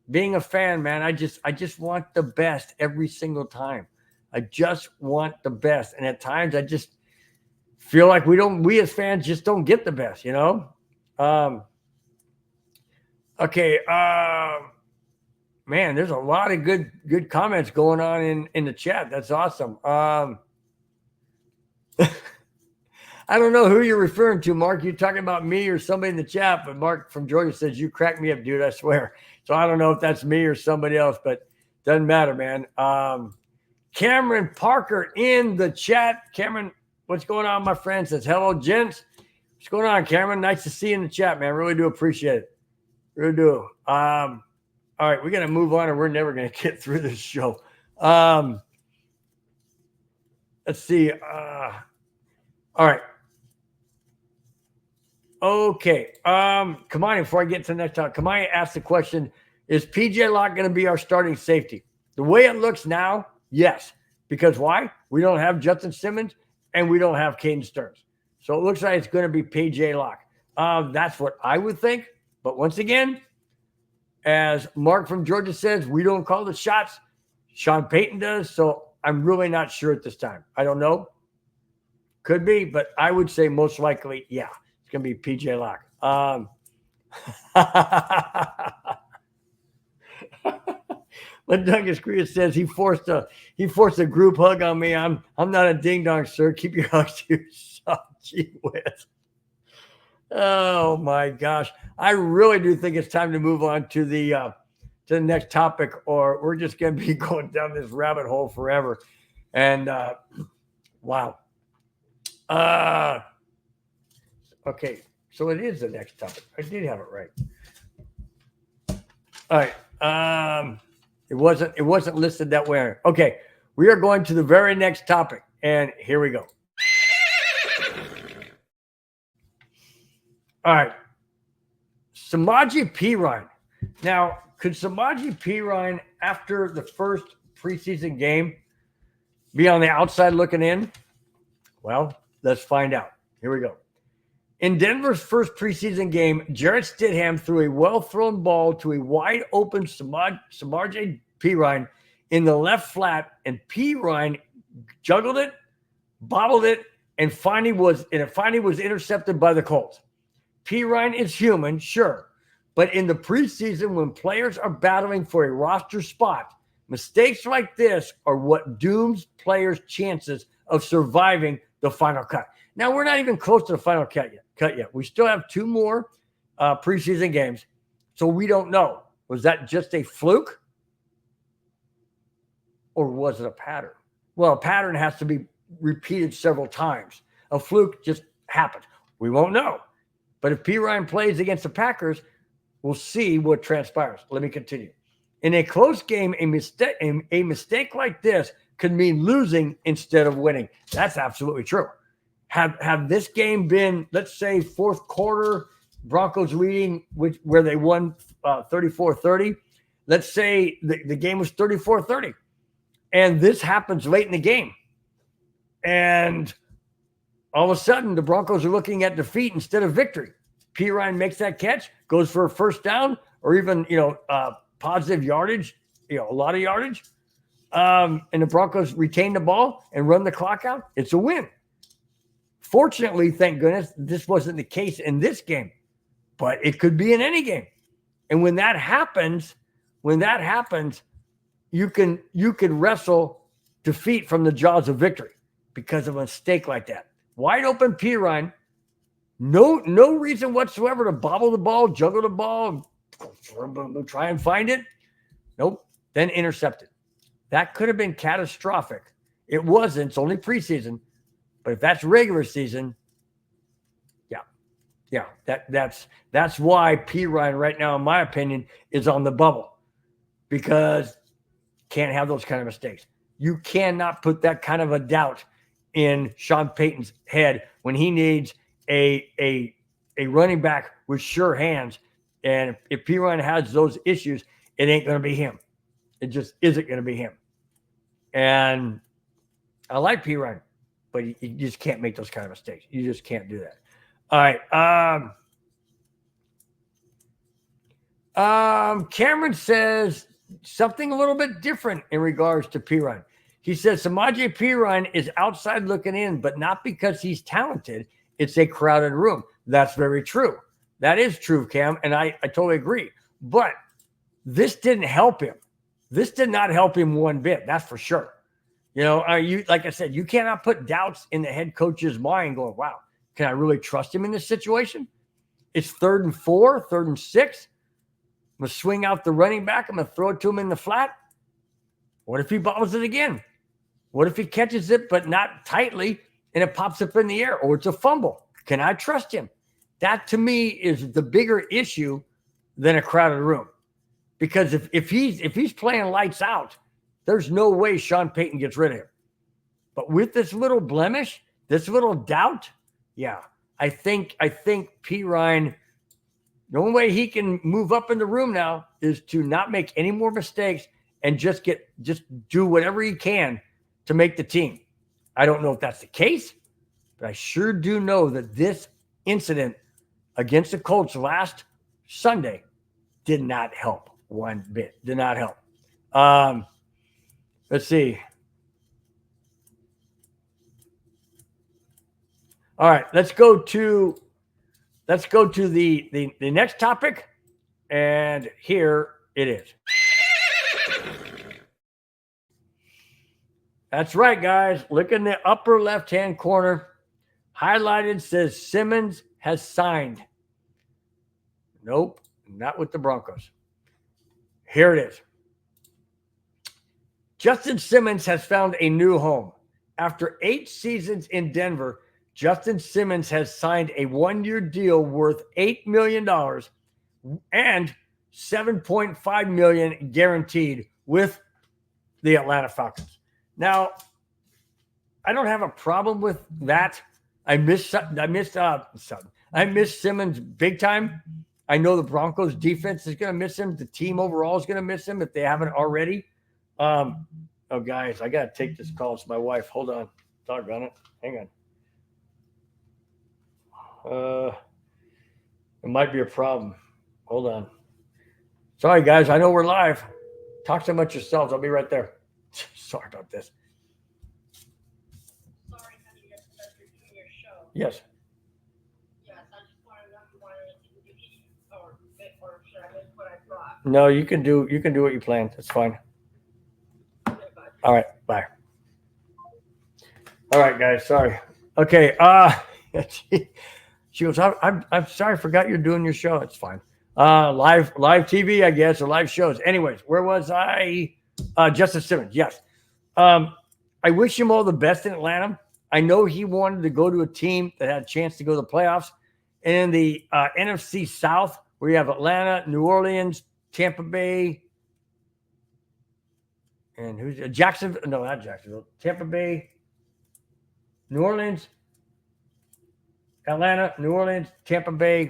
being a fan, man, I just want the best every single time. I just want the best. And at times I just feel like we as fans just don't get the best, Okay. Man, there's a lot of good comments going on in the chat. That's awesome. I don't know who you're referring to, Mark. You're talking about me or somebody in the chat, but Mark from Georgia says, you crack me up, dude, I swear. So I don't know if that's me or somebody else, but doesn't matter, man. Cameron Parker in the chat. Cameron, what's going on, my friend? Says, hello, gents. What's going on, Cameron? Nice to see you in the chat, man. Really do appreciate it. Really do. All right, we're going to move on, or we're never going to get through this show. Let's see. All right. Okay. Come on, before I get to the next talk, come on, ask the question, is PJ Locke going to be our starting safety? The way it looks now, yes. Because why? We don't have Justin Simmons, and we don't have Caden Stearns. So it looks like it's going to be PJ Locke. That's what I would think. But once again, as Mark from Georgia says, we don't call the shots. Sean Payton does. So I'm really not sure at this time. I don't know. Could be, but I would say most likely, yeah, it's going to be PJ Locke. But Douglas Greer says he forced a group hug on me. I'm not a ding dong, sir. Keep your hugs to yourself. Gee whiz. Oh my gosh. I really do think it's time to move on to the next topic, or we're just going to be going down this rabbit hole forever. And wow. Okay. So it is the next topic. I did have it right. All right. It wasn't listed that way. Okay. We are going to the very next topic, and here we go. All right. Samaje Perine. Now, could Samaje Perine, after the first preseason game, be on the outside looking in? Well, let's find out. Here we go. In Denver's first preseason game, Jarrett Stidham threw a well-thrown ball to a wide-open Samaje Perine in the left flat, and Perine juggled it, bobbled it, and finally was intercepted by the Colts. Perine is human, sure, but in the preseason, when players are battling for a roster spot, mistakes like this are what dooms players' chances of surviving the final cut. Now, we're not even close to the final cut yet. We still have 2 more preseason games, so we don't know. Was that just a fluke, or was it a pattern? Well, a pattern has to be repeated several times. A fluke just happened. We won't know. But if P. Ryan plays against the Packers, we'll see what transpires. Let me continue. In a close game, a mistake like this could mean losing instead of winning. That's absolutely true. Have this game been, let's say, fourth quarter, Broncos leading, where they won 34-30. Let's say the game was 34-30. And this happens late in the game. And all of a sudden, the Broncos are looking at defeat instead of victory. P. Ryan makes that catch, goes for a first down, or even, positive yardage, a lot of yardage. And the Broncos retain the ball and run the clock out. It's a win. Fortunately, thank goodness, this wasn't the case in this game, but it could be in any game. And when that happens, you can wrestle defeat from the jaws of victory because of a mistake like that. Wide open P. Ryan, no reason whatsoever to bobble the ball, juggle the ball, try and find it. Nope. Then intercepted. That could have been catastrophic. It wasn't. It's only preseason. But if that's regular season, that's why P. Ryan right now, in my opinion, is on the bubble, because can't have those kind of mistakes. You cannot put that kind of a doubt in Sean Payton's head when he needs a running back with sure hands. And if P. Ryan has those issues, it ain't going to be him. It just isn't going to be him. And I like P. Ryan, but you just can't make those kind of mistakes. You just can't do that. All right. Cameron says something a little bit different in regards to P. Ryan. He says Samaje Perine is outside looking in, but not because he's talented. It's a crowded room. That's very true. That is true, Cam, and I totally agree. But this didn't help him. This did not help him one bit. That's for sure. Like I said, you cannot put doubts in the head coach's mind going, wow, can I really trust him in this situation? It's 3rd and 4, 3rd and 6. I'm going to swing out the running back. I'm going to throw it to him in the flat. What if he bobbles it again? What if he catches it but not tightly and it pops up in the air, or it's a fumble? Can I trust him? That to me is the bigger issue than a crowded room. Because if he's playing lights out, there's no way Sean Payton gets rid of him. But with this little blemish, this little doubt, I think P. Ryan, the only way he can move up in the room now is to not make any more mistakes and just do whatever he can to make the team. I don't know if that's the case, but I sure do know that this incident against the Colts last Sunday did not help one bit. Did not help. Let's see. All right, let's go to the next topic, and here it is. That's right, guys. Look in the upper left-hand corner. Highlighted says Simmons has signed. Nope, not with the Broncos. Here it is. Justin Simmons has found a new home. After 8 seasons in Denver, Justin Simmons has signed a 1-year deal worth $8 million and $7.5 million guaranteed with the Atlanta Falcons. Now, I don't have a problem with that. I miss Simmons big time. I know the Broncos defense is going to miss him. The team overall is going to miss him if they haven't already. Guys, I got to take this call. It's my wife. Hold on. Doggone it. Hang on. It might be a problem. Hold on. Sorry, guys. I know we're live. Talk so much yourselves. I'll be right there. Sorry about this. Sorry, honey, you're doing your show. Yes. Yes, I just wanted to know if you wanted to do or should I miss what I brought? No, you can do what you planned. That's fine. Okay, bye. All right, bye. All right, guys. Sorry. Okay. She goes, I'm sorry, I forgot you're doing your show. It's fine. Live TV, I guess, or live shows. Anyways, where was I? Justin Simmons, yes. I wish him all the best in Atlanta. I know he wanted to go to a team that had a chance to go to the playoffs. And in the NFC South, where you have Atlanta, New Orleans, Tampa Bay, and who's Jacksonville? No, not Jacksonville. Tampa Bay, New Orleans, Atlanta, New Orleans, Tampa Bay.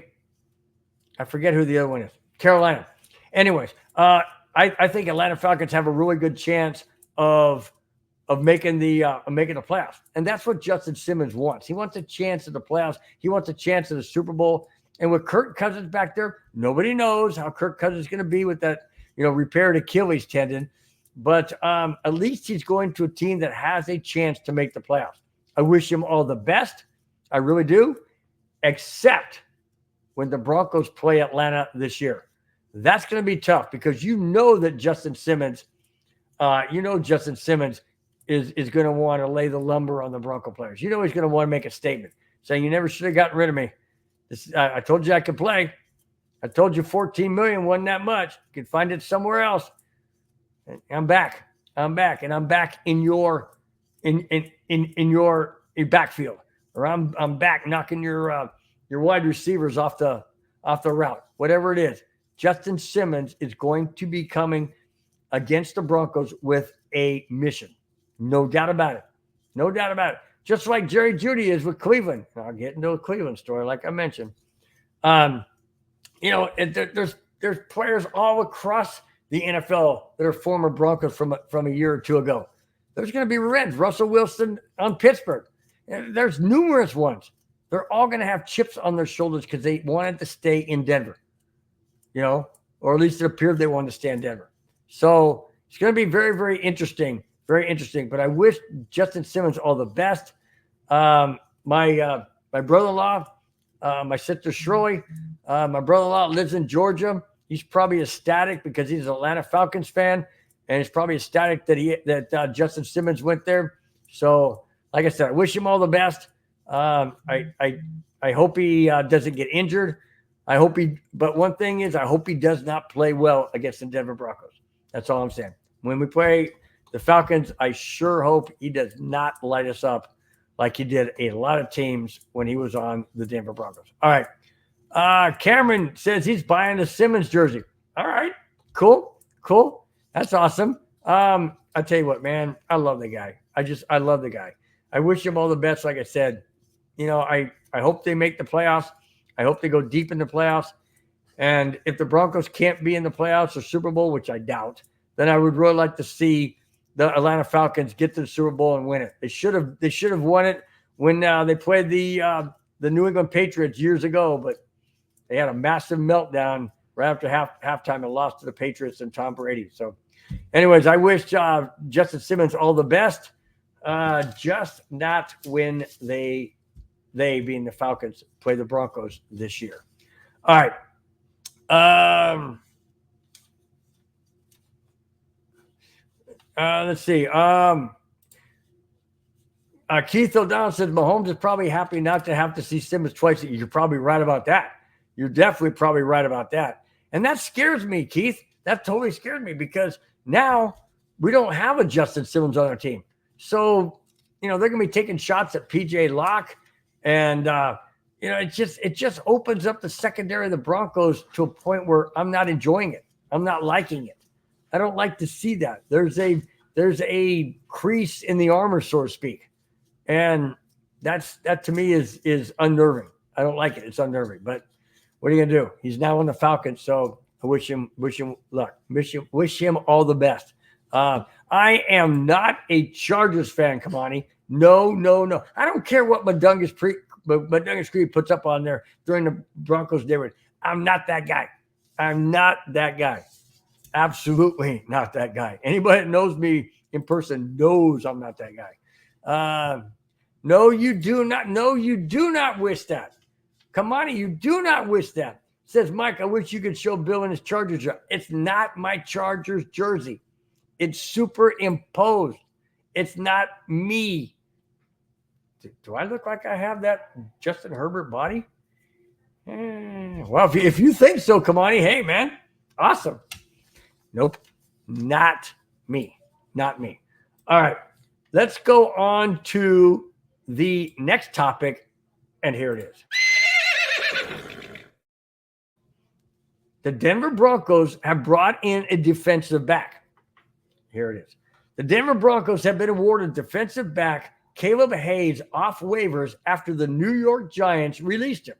I forget who the other one is. Carolina. Anyways, I think Atlanta Falcons have a really good chance of making the playoffs, and that's what Justin Simmons wants. He wants a chance at the playoffs. He wants a chance at the Super Bowl. And with Kirk Cousins back there, nobody knows how Kirk Cousins is going to be with that, repaired Achilles tendon. But at least he's going to a team that has a chance to make the playoffs. I wish him all the best. I really do, except when the Broncos play Atlanta this year. That's going to be tough because that Justin Simmons, is going to want to lay the lumber on the Bronco players. He's going to want to make a statement saying, you never should have gotten rid of me. I told you I could play. I told you $14 million wasn't that much. You could find it somewhere else. I'm back. And I'm back in your backfield, or I'm back knocking your wide receivers off the route. Whatever it is, Justin Simmons is going to be coming against the Broncos with a mission. No doubt about it. Just like Jerry Jeudy is with Cleveland. I'll get into a Cleveland story, like I mentioned. There's players all across the NFL that are former Broncos from a year or two ago. There's going to be revenge. Russell Wilson on Pittsburgh. There's numerous ones. They're all going to have chips on their shoulders because they wanted to stay in Denver, or at least it appeared they wanted to stay in Denver. So it's going to be very, very interesting. Very interesting. But I wish Justin Simmons all the best. My brother-in-law, my sister Shirley, my brother-in-law lives in Georgia. He's probably ecstatic because he's an Atlanta Falcons fan, and he's probably ecstatic that Justin Simmons went there. So, like I said, I wish him all the best. I hope he doesn't get injured. But one thing is, I hope he does not play well against the Denver Broncos. That's all I'm saying. When we play the Falcons, I sure hope he does not light us up like he did a lot of teams when he was on the Denver Broncos. All right. Cameron says he's buying a Simmons jersey. All right. Cool. That's awesome. I tell you what, man, I love the guy. I love the guy. I wish him all the best. Like I said, I hope they make the playoffs. I hope they go deep in the playoffs. And if the Broncos can't be in the playoffs or Super Bowl, which I doubt, then I would really like to see the Atlanta Falcons get to the Super Bowl and win it. They should have won it when they played the New England Patriots years ago, but they had a massive meltdown right after halftime and lost to the Patriots and Tom Brady. So, anyways, I wish Justin Simmons all the best. Just not when they being the Falcons play the Broncos this year. All right. Let's see. Keith O'Donnell says Mahomes is probably happy not to have to see Simmons twice. You're probably right about that. You're definitely probably right about that. And that scares me, Keith. That totally scared me because now we don't have a Justin Simmons on our team. So, they're going to be taking shots at PJ Locke. And, it just opens up the secondary of the Broncos to a point where I'm not enjoying it. I'm not liking it. I don't like to see that. There's a crease in the armor, so to speak. And that to me is unnerving. I don't like it. It's unnerving. But what are you gonna do? He's now on the Falcons, so I wish him luck. Wish him all the best. I am not a Chargers fan, Kamani. No. I don't care what Madungus Creed puts up on there during the Broncos day. I'm not that guy. Absolutely not that guy. Anybody that knows me in person knows I'm not that guy. No, you do not. No, you do not wish that. Kamani, you do not wish that. Says Mike, I wish you could show Bill in his Chargers jersey. It's not my Chargers jersey. It's superimposed. It's not me. Do I look like I have that Justin Herbert body? Well, if you think so, Kamani, hey, man, awesome. Nope, not me. All right. let's go on to the next topic, and here it is. The Denver Broncos have brought in a defensive back. Here it is. The Denver Broncos have been awarded defensive back Caleb Hayes off waivers after the New York Giants released him.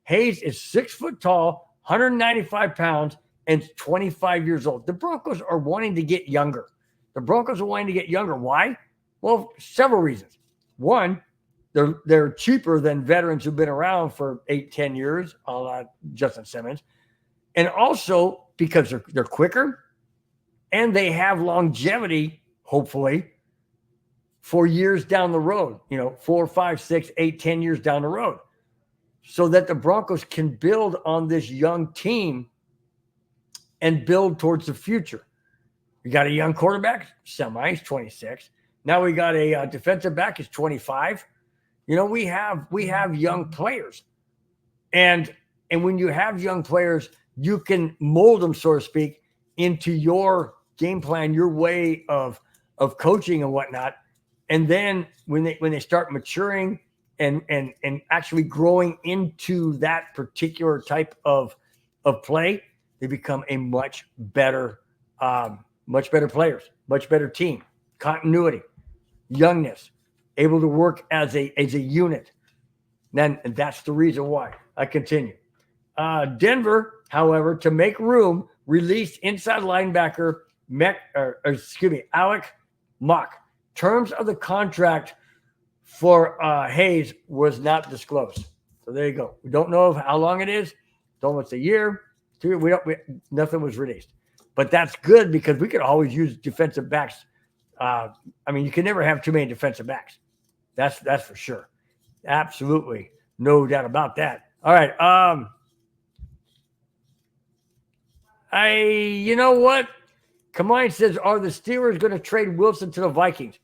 Hayes is 6 foot tall, 195 pounds, and 25 years old. The Broncos are wanting to get younger. Why? Well, several reasons. One, they're cheaper than veterans who've been around for 8-10 years, a la Justin Simmons. And also because they're quicker and they have longevity, hopefully, for years down the road, 4, 5, 6, 8, 10 years down the road, so that the Broncos can build on this young team and build towards the future. We got a young quarterback, he's 26. Now we got a defensive back, he's 25. We have young players. And when you have young players, you can mold them, so to speak, into your game plan, your way of coaching and whatnot. And then when they start maturing and actually growing into that particular type of play, they become a much better players, much better team. Continuity, youngness, able to work as a unit. And that's the reason why. I continue. Denver, however, to make room, released inside linebacker Alec Mock. Terms of the contract for Hayes was not disclosed. So there you go. We don't know how long it is. Don't know if it's a year, 2 years. Nothing was released. But that's good because we could always use defensive backs. You can never have too many defensive backs. That's for sure. Absolutely. No doubt about that. All right. You know what? Kamine says, are the Steelers going to trade Wilson to the Vikings?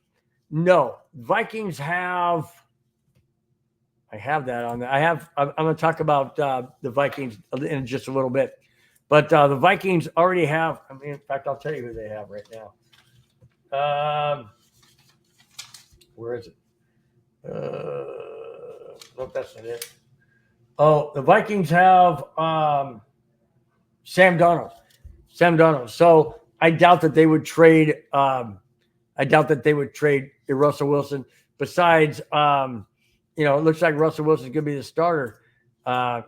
No. Vikings have. I have that on there. I'm going to talk about the Vikings in just a little bit. But the Vikings already have. In fact, I'll tell you who they have right now. Where is it? Nope, that's not it. Oh, the Vikings have Sam Darnold. So I doubt that they would trade. Russell Wilson. Besides, it looks like Russell Wilson's going to be the starter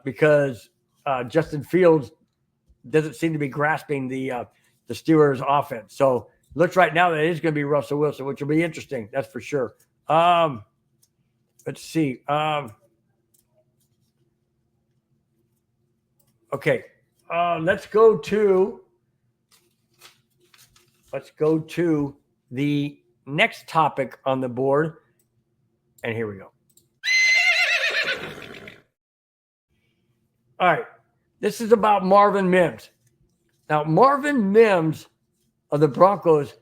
because Justin Fields doesn't seem to be grasping the Steelers' offense. So it looks right now that it is going to be Russell Wilson, which will be interesting. That's for sure. Let's see. Okay. Let's go to the next topic on the board. And here we go. All right. This is about Marvin Mims. Now, Marvin Mims of the Broncos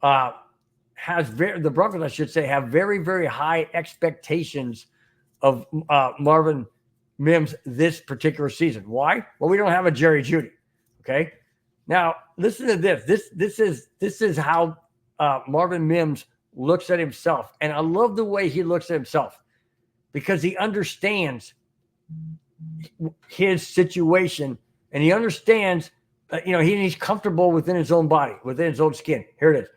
have very, very high expectations of Marvin Mims this particular season. Why? Well, we don't have a Jerry Jeudy. Okay. Now, listen to this. This is how Marvin Mims looks at himself. And I love the way he looks at himself because he understands his situation and he understands, he's comfortable within his own body, within his own skin. Here it is.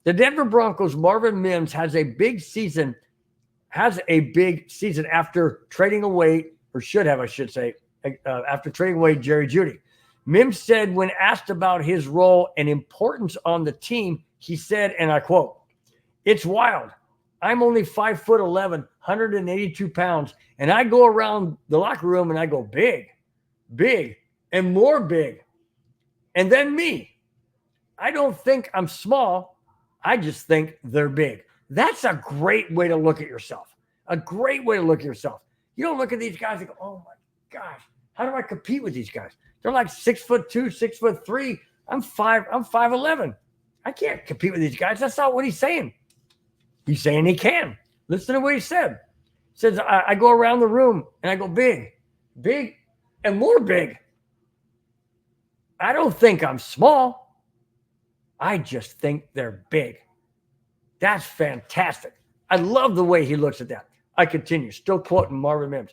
The Denver Broncos, Marvin Mims has a big season after trading away, or should have, I should say, after trading away Jerry Jeudy. Mims said when asked about his role and importance on the team, he said, and I quote, "It's wild. I'm only 5'11", 182 pounds, and I go around the locker room and I go big, and more big. And then me. I don't think I'm small. I just think they're big." That's a great way to look at yourself. A great way to look at yourself. You don't look at these guys and go, "Oh my gosh, how do I compete with these guys? They're like 6'2", 6'3". I'm 5'11". I can't compete with these guys." That's not what he's saying. He's saying he can. Listen to what he said. He says, I go around the room and I go big, and more big. I don't think I'm small. I just think they're big. That's fantastic. I love the way he looks at that. I continue, still quoting Marvin Mims.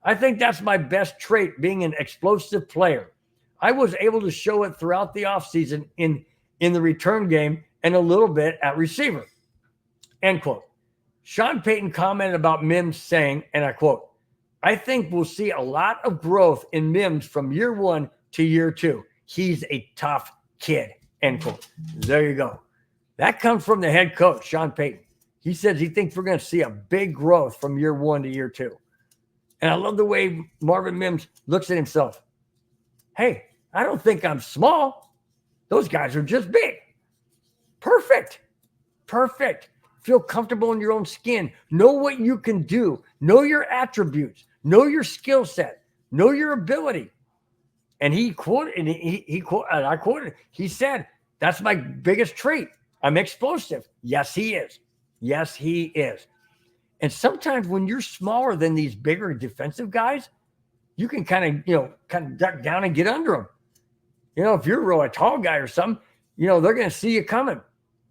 I think that's my best trait, being an explosive player. I was able to show it throughout the offseason in the return game and a little bit at receiver. End quote. Sean Payton commented about Mims saying, and I quote, I think we'll see a lot of growth in Mims from year 1 to year 2. He's a tough kid. End quote. There you go. That comes from the head coach, Sean Payton. He says he thinks we're going to see a big growth from year 1 to year 2. And I love the way Marvin Mims looks at himself. Hey, I don't think I'm small. Those guys are just big. Perfect. Perfect. Feel comfortable in your own skin. Know what you can do. Know your attributes. Know your skill set. Know your ability. And he quoted, and I quoted, he said, that's my biggest trait. I'm explosive. Yes, he is. Yes, he is. And sometimes when you're smaller than these bigger defensive guys, you can kind of duck down and get under them. If you're a really tall guy or something, they're going to see you coming.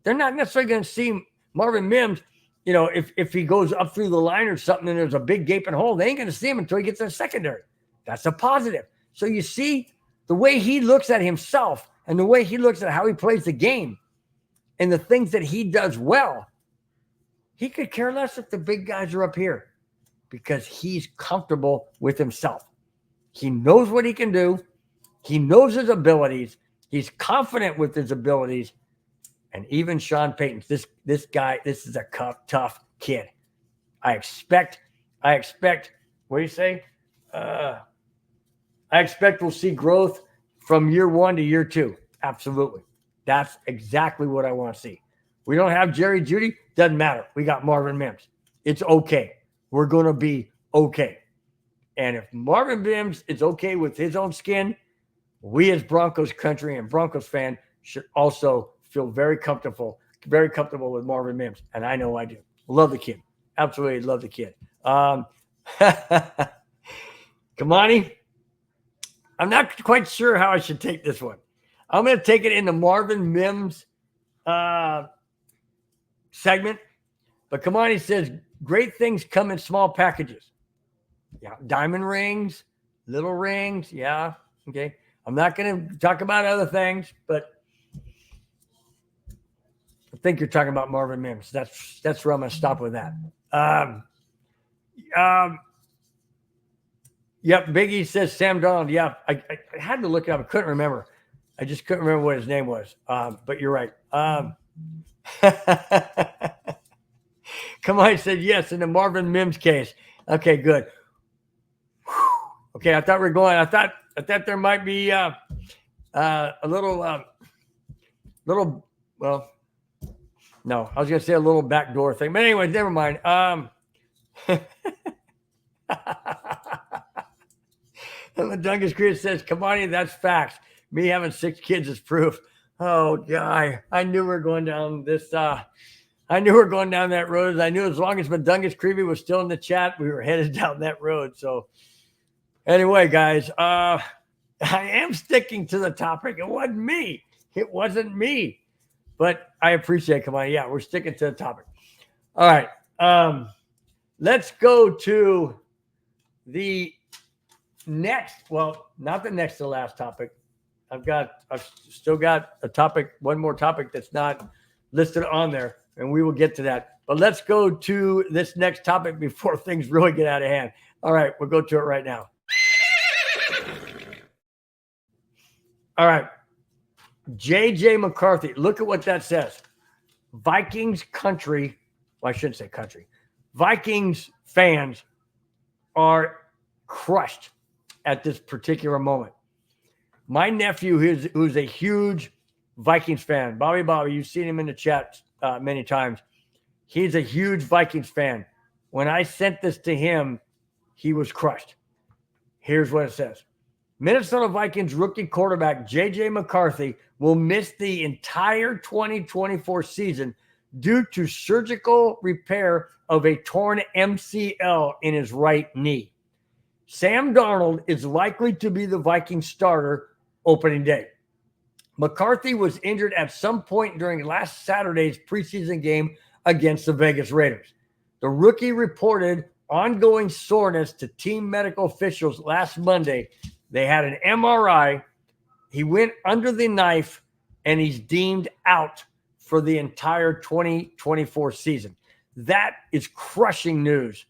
They're not necessarily going to see Marvin Mims, if he goes up through the line or something and there's a big gaping hole, they ain't going to see him until he gets to the secondary. That's a positive. So you see the way he looks at himself and the way he looks at how he plays the game and the things that he does well. He could care less if the big guys are up here because he's comfortable with himself. He knows what he can do. He knows his abilities. He's confident with his abilities. And even Sean Payton, this guy, this is a tough kid. I expect, what do you say? I expect we'll see growth from year 1 to year 2. Absolutely. That's exactly what I want to see. We don't have Jerry Jeudy. Doesn't matter. We got Marvin Mims. It's okay. We're going to be okay. And if Marvin Mims is okay with his own skin, we as Broncos country and Broncos fan should also feel very comfortable with Marvin Mims. And I know I do. Love the kid. Absolutely love the kid. Kamani, I'm not quite sure how I should take this one. I'm going to take it in the Marvin Mims segment. But Kamani says, great things come in small packages. Yeah, diamond rings, little rings. Yeah, okay. I'm not going to talk about other things, but I think you're talking about Marvin Mims. That's where I'm going to stop with that. Yep, Biggie says Sam Donald. Yeah, I had to look it up. I couldn't remember. I just couldn't remember what his name was. But you're right. Come on, he said yes in the Marvin Mims case. Okay, good. Whew. Okay, I thought we were going. I thought there might be a little. Well, no, I was going to say a little backdoor thing, but anyway, never mind. Dungus Creed says, Kamani, that's facts. Me having 6 kids is proof. Oh, guy, I knew we were going down this. I knew we were going down that road. I knew as long as Dungus Creevy was still in the chat, we were headed down that road. So, anyway, guys, I am sticking to the topic. It wasn't me. It wasn't me. But I appreciate it. Come on. Yeah, we're sticking to the topic. All right. Let's go to the next. Well, not the next to the last topic. I've still got a topic, one more topic that's not listed on there, and we will get to that. But let's go to this next topic before things really get out of hand. All right, we'll go to it right now. All right. J.J. McCarthy. Look at what that says. Vikings country. Well, I shouldn't say country. Vikings fans are crushed at this particular moment. My nephew, who's a huge Vikings fan, Bobby, you've seen him in the chat many times. He's a huge Vikings fan. When I sent this to him, he was crushed. Here's what it says. Minnesota Vikings rookie quarterback J.J. McCarthy will miss the entire 2024 season due to surgical repair of a torn MCL in his right knee. Sam Darnold is likely to be the Vikings starter opening day. McCarthy was injured at some point during last Saturday's preseason game against the Vegas Raiders. The rookie reported ongoing soreness to team medical officials last Monday. They had an MRI. He went under the knife, and he's deemed out for the entire 2024 season. That is crushing news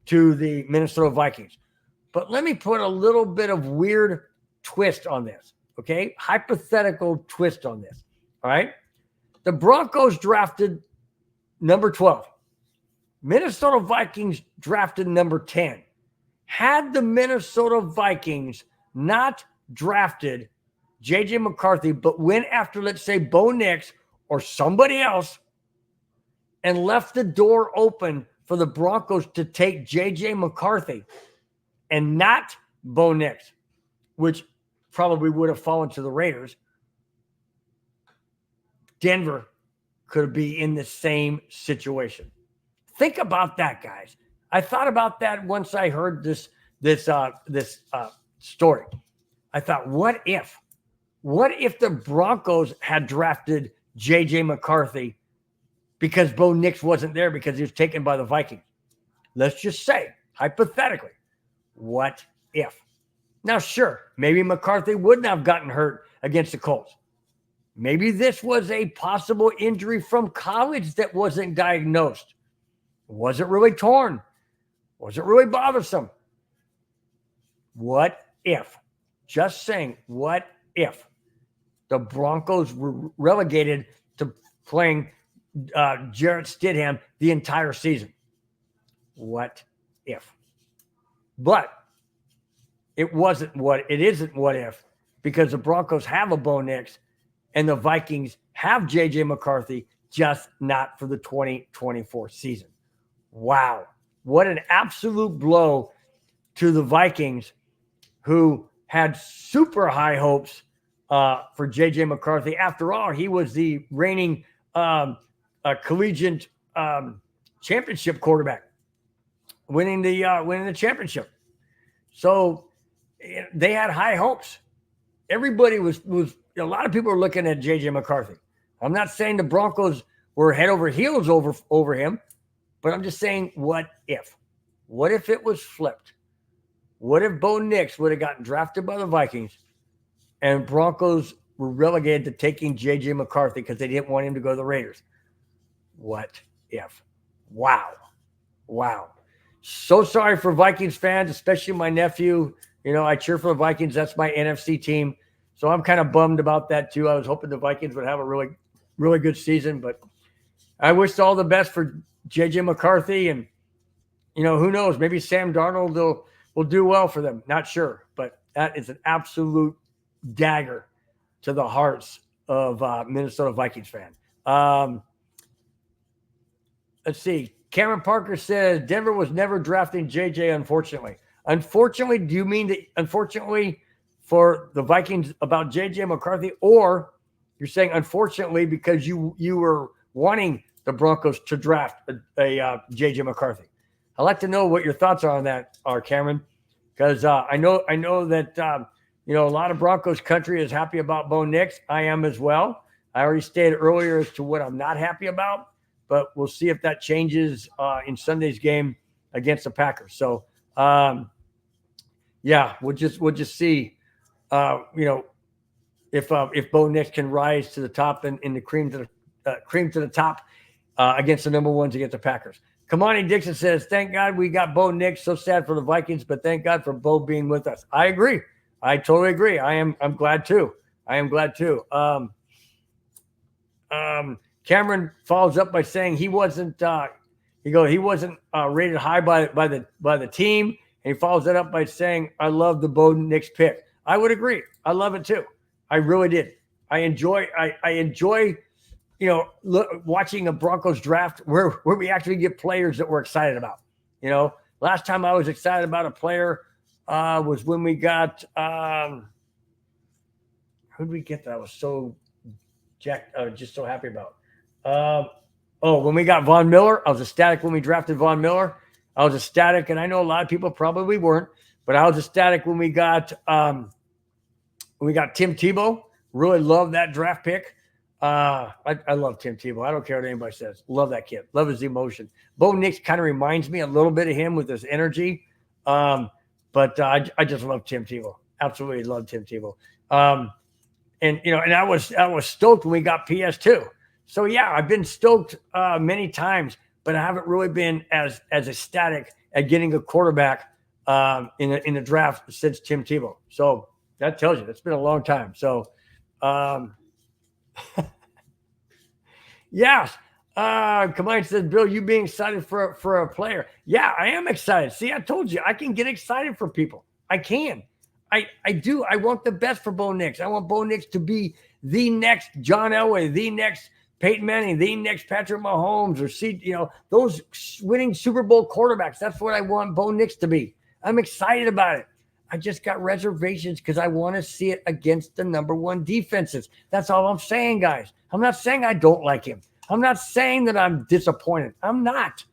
to the Minnesota Vikings. But let me put a little bit of weird twist on this, okay? Hypothetical twist on this, all right? The Broncos drafted number 12. Minnesota Vikings drafted number 10. Had the Minnesota Vikings not drafted J.J. McCarthy, but went after, let's say, Bo Nix or somebody else and left the door open for the Broncos to take J.J. McCarthy and not Bo Nix, which probably would have fallen to the Raiders, Denver could be in the same situation. Think about that, guys. I thought about that once I heard this story. I thought, what if the Broncos had drafted J.J. McCarthy because Bo Nix wasn't there because he was taken by the Vikings? Let's just say, hypothetically, what if? Now, sure, maybe McCarthy wouldn't have gotten hurt against the Colts. Maybe this was a possible injury from college that wasn't diagnosed. Wasn't really torn. Wasn't really bothersome. What if? Just saying, what if the Broncos were relegated to playing Jarrett Stidham the entire season? What if? But it isn't what if, because the Broncos have a Bo Nix and the Vikings have J.J. McCarthy, just not for the 2024 season. Wow. What an absolute blow to the Vikings, who had super high hopes for J.J. McCarthy. After all, he was the reigning collegiate championship quarterback, winning the championship. So they had high hopes. Everybody was a lot of people were looking at J.J. McCarthy. I'm not saying the Broncos were head over heels over him, but I'm just saying, what if? What if it was flipped? What if Bo Nix would have gotten drafted by the Vikings and Broncos were relegated to taking J.J. McCarthy because they didn't want him to go to the Raiders? What if? Wow. So sorry for Vikings fans, especially my nephew. You know, I cheer for the Vikings. That's my NFC team. So I'm kind of bummed about that too. I was hoping the Vikings would have a really, really good season, but I wish all the best for J.J. McCarthy. And, you know, who knows? Maybe Sam Darnold will do well for them. Not sure, but that is an absolute dagger to the hearts of Minnesota Vikings fan. Let's see. Cameron Parker says Denver was never drafting JJ, unfortunately. Unfortunately, do you mean that unfortunately for the Vikings about JJ McCarthy, or you're saying unfortunately because you were wanting the Broncos to draft a JJ McCarthy? I'd like to know what your thoughts are on that, Cameron, because I know that you know, a lot of Broncos country is happy about Bo Nix. I am as well. I already stated earlier as to what I'm not happy about, but we'll see if that changes in Sunday's game against the Packers. So, yeah, we'll just see, you know, if Bo Nix can rise to the top and in the cream to the top against the number ones against the Packers. Kamani Dixon says, "Thank God we got Bo Nix. So sad for the Vikings, but thank God for Bo being with us." I agree. I totally agree. I'm glad too. I am glad too. Cameron follows up by saying he wasn't rated high by the team, and he follows that up by saying, "I love the Bo Nix pick." I would agree. I love it too. I really did. I enjoy you know, watching a Broncos draft where we actually get players that we're excited about. You know, last time I was excited about a player was when we got who did we get that I was so just so happy about? When we got Von Miller, I was ecstatic when we drafted Von Miller. I was ecstatic, and I know a lot of people probably weren't, but I was ecstatic when we got Tim Tebow. Really loved that draft pick. I love Tim Tebow. I don't care what anybody says. Love that kid. Love his emotion. Bo Nix kind of reminds me a little bit of him with his energy. But I just love Tim Tebow. Absolutely love Tim Tebow. And I was stoked when we got PS2. So yeah, I've been stoked many times, but I haven't really been as ecstatic at getting a quarterback in the draft since Tim Tebow. So that tells you it's been a long time. So yes. Kamai says, Bill, you being excited for a player. Yeah, I am excited. See, I told you I can get excited for people. I can. I do. I want the best for Bo Nix. I want Bo Nix to be the next John Elway, the next Peyton Manning, the next Patrick Mahomes, or those winning Super Bowl quarterbacks. That's what I want Bo Nix to be. I'm excited about it. I just got reservations because I want to see it against the number one defenses. That's all I'm saying, guys. I'm not saying I don't like him. I'm not saying that I'm disappointed. I'm not.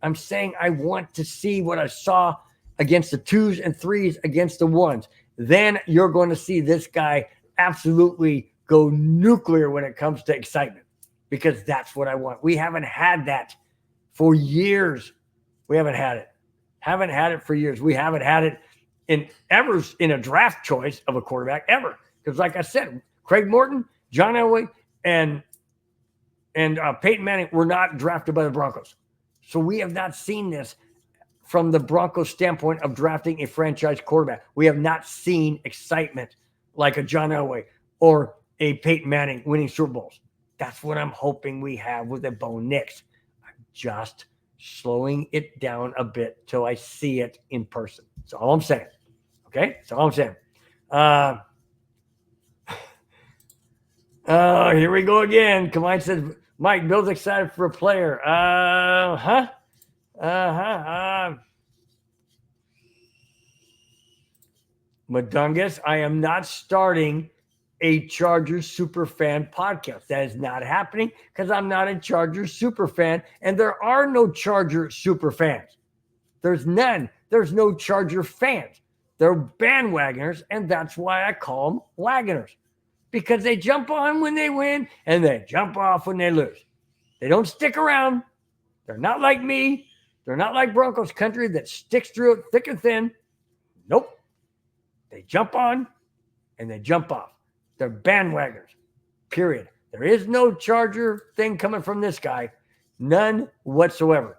I'm saying I want to see what I saw against the 2s and 3s against the 1s. Then you're going to see this guy absolutely go nuclear when it comes to excitement, because that's what I want. We haven't had that for years. We haven't had it. Haven't had it for years. We haven't had it in a draft choice of a quarterback ever. Because like I said, Craig Morton, John Elway, and Peyton Manning were not drafted by the Broncos. So we have not seen this from the Broncos standpoint of drafting a franchise quarterback. We have not seen excitement like a John Elway or a Peyton Manning winning Super Bowls. That's what I'm hoping we have with a Bo Nix. I'm just slowing it down a bit till I see it in person. That's all I'm saying. Okay? That's all I'm saying. Here we go again. Kamai says, Mike, Bill's excited for a player. Madungus, I am not starting a Chargers super fan podcast. That is not happening because I'm not a Chargers super fan, and there are no Charger super fans. There's none. There's no Charger fans. They're bandwagoners, and that's why I call them wagoners, because they jump on when they win and they jump off when they lose. They don't stick around. They're not like me. They're not like Broncos country that sticks through it thick and thin. Nope. They jump on and they jump off. They're bandwagoners, period. There is no Charger thing coming from this guy. None whatsoever.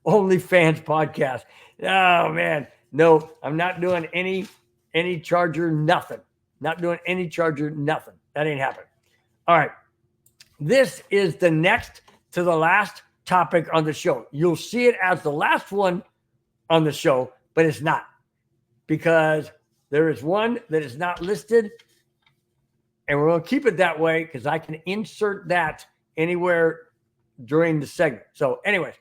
Only Fans podcast. Oh, man. No, I'm not doing any Charger nothing. Not doing any Charger nothing. That ain't happening. All right. This is the next to the last topic on the show. You'll see it as the last one on the show, but it's not, because there is one that is not listed, and we're going to keep it that way because I can insert that anywhere during the segment. So anyways,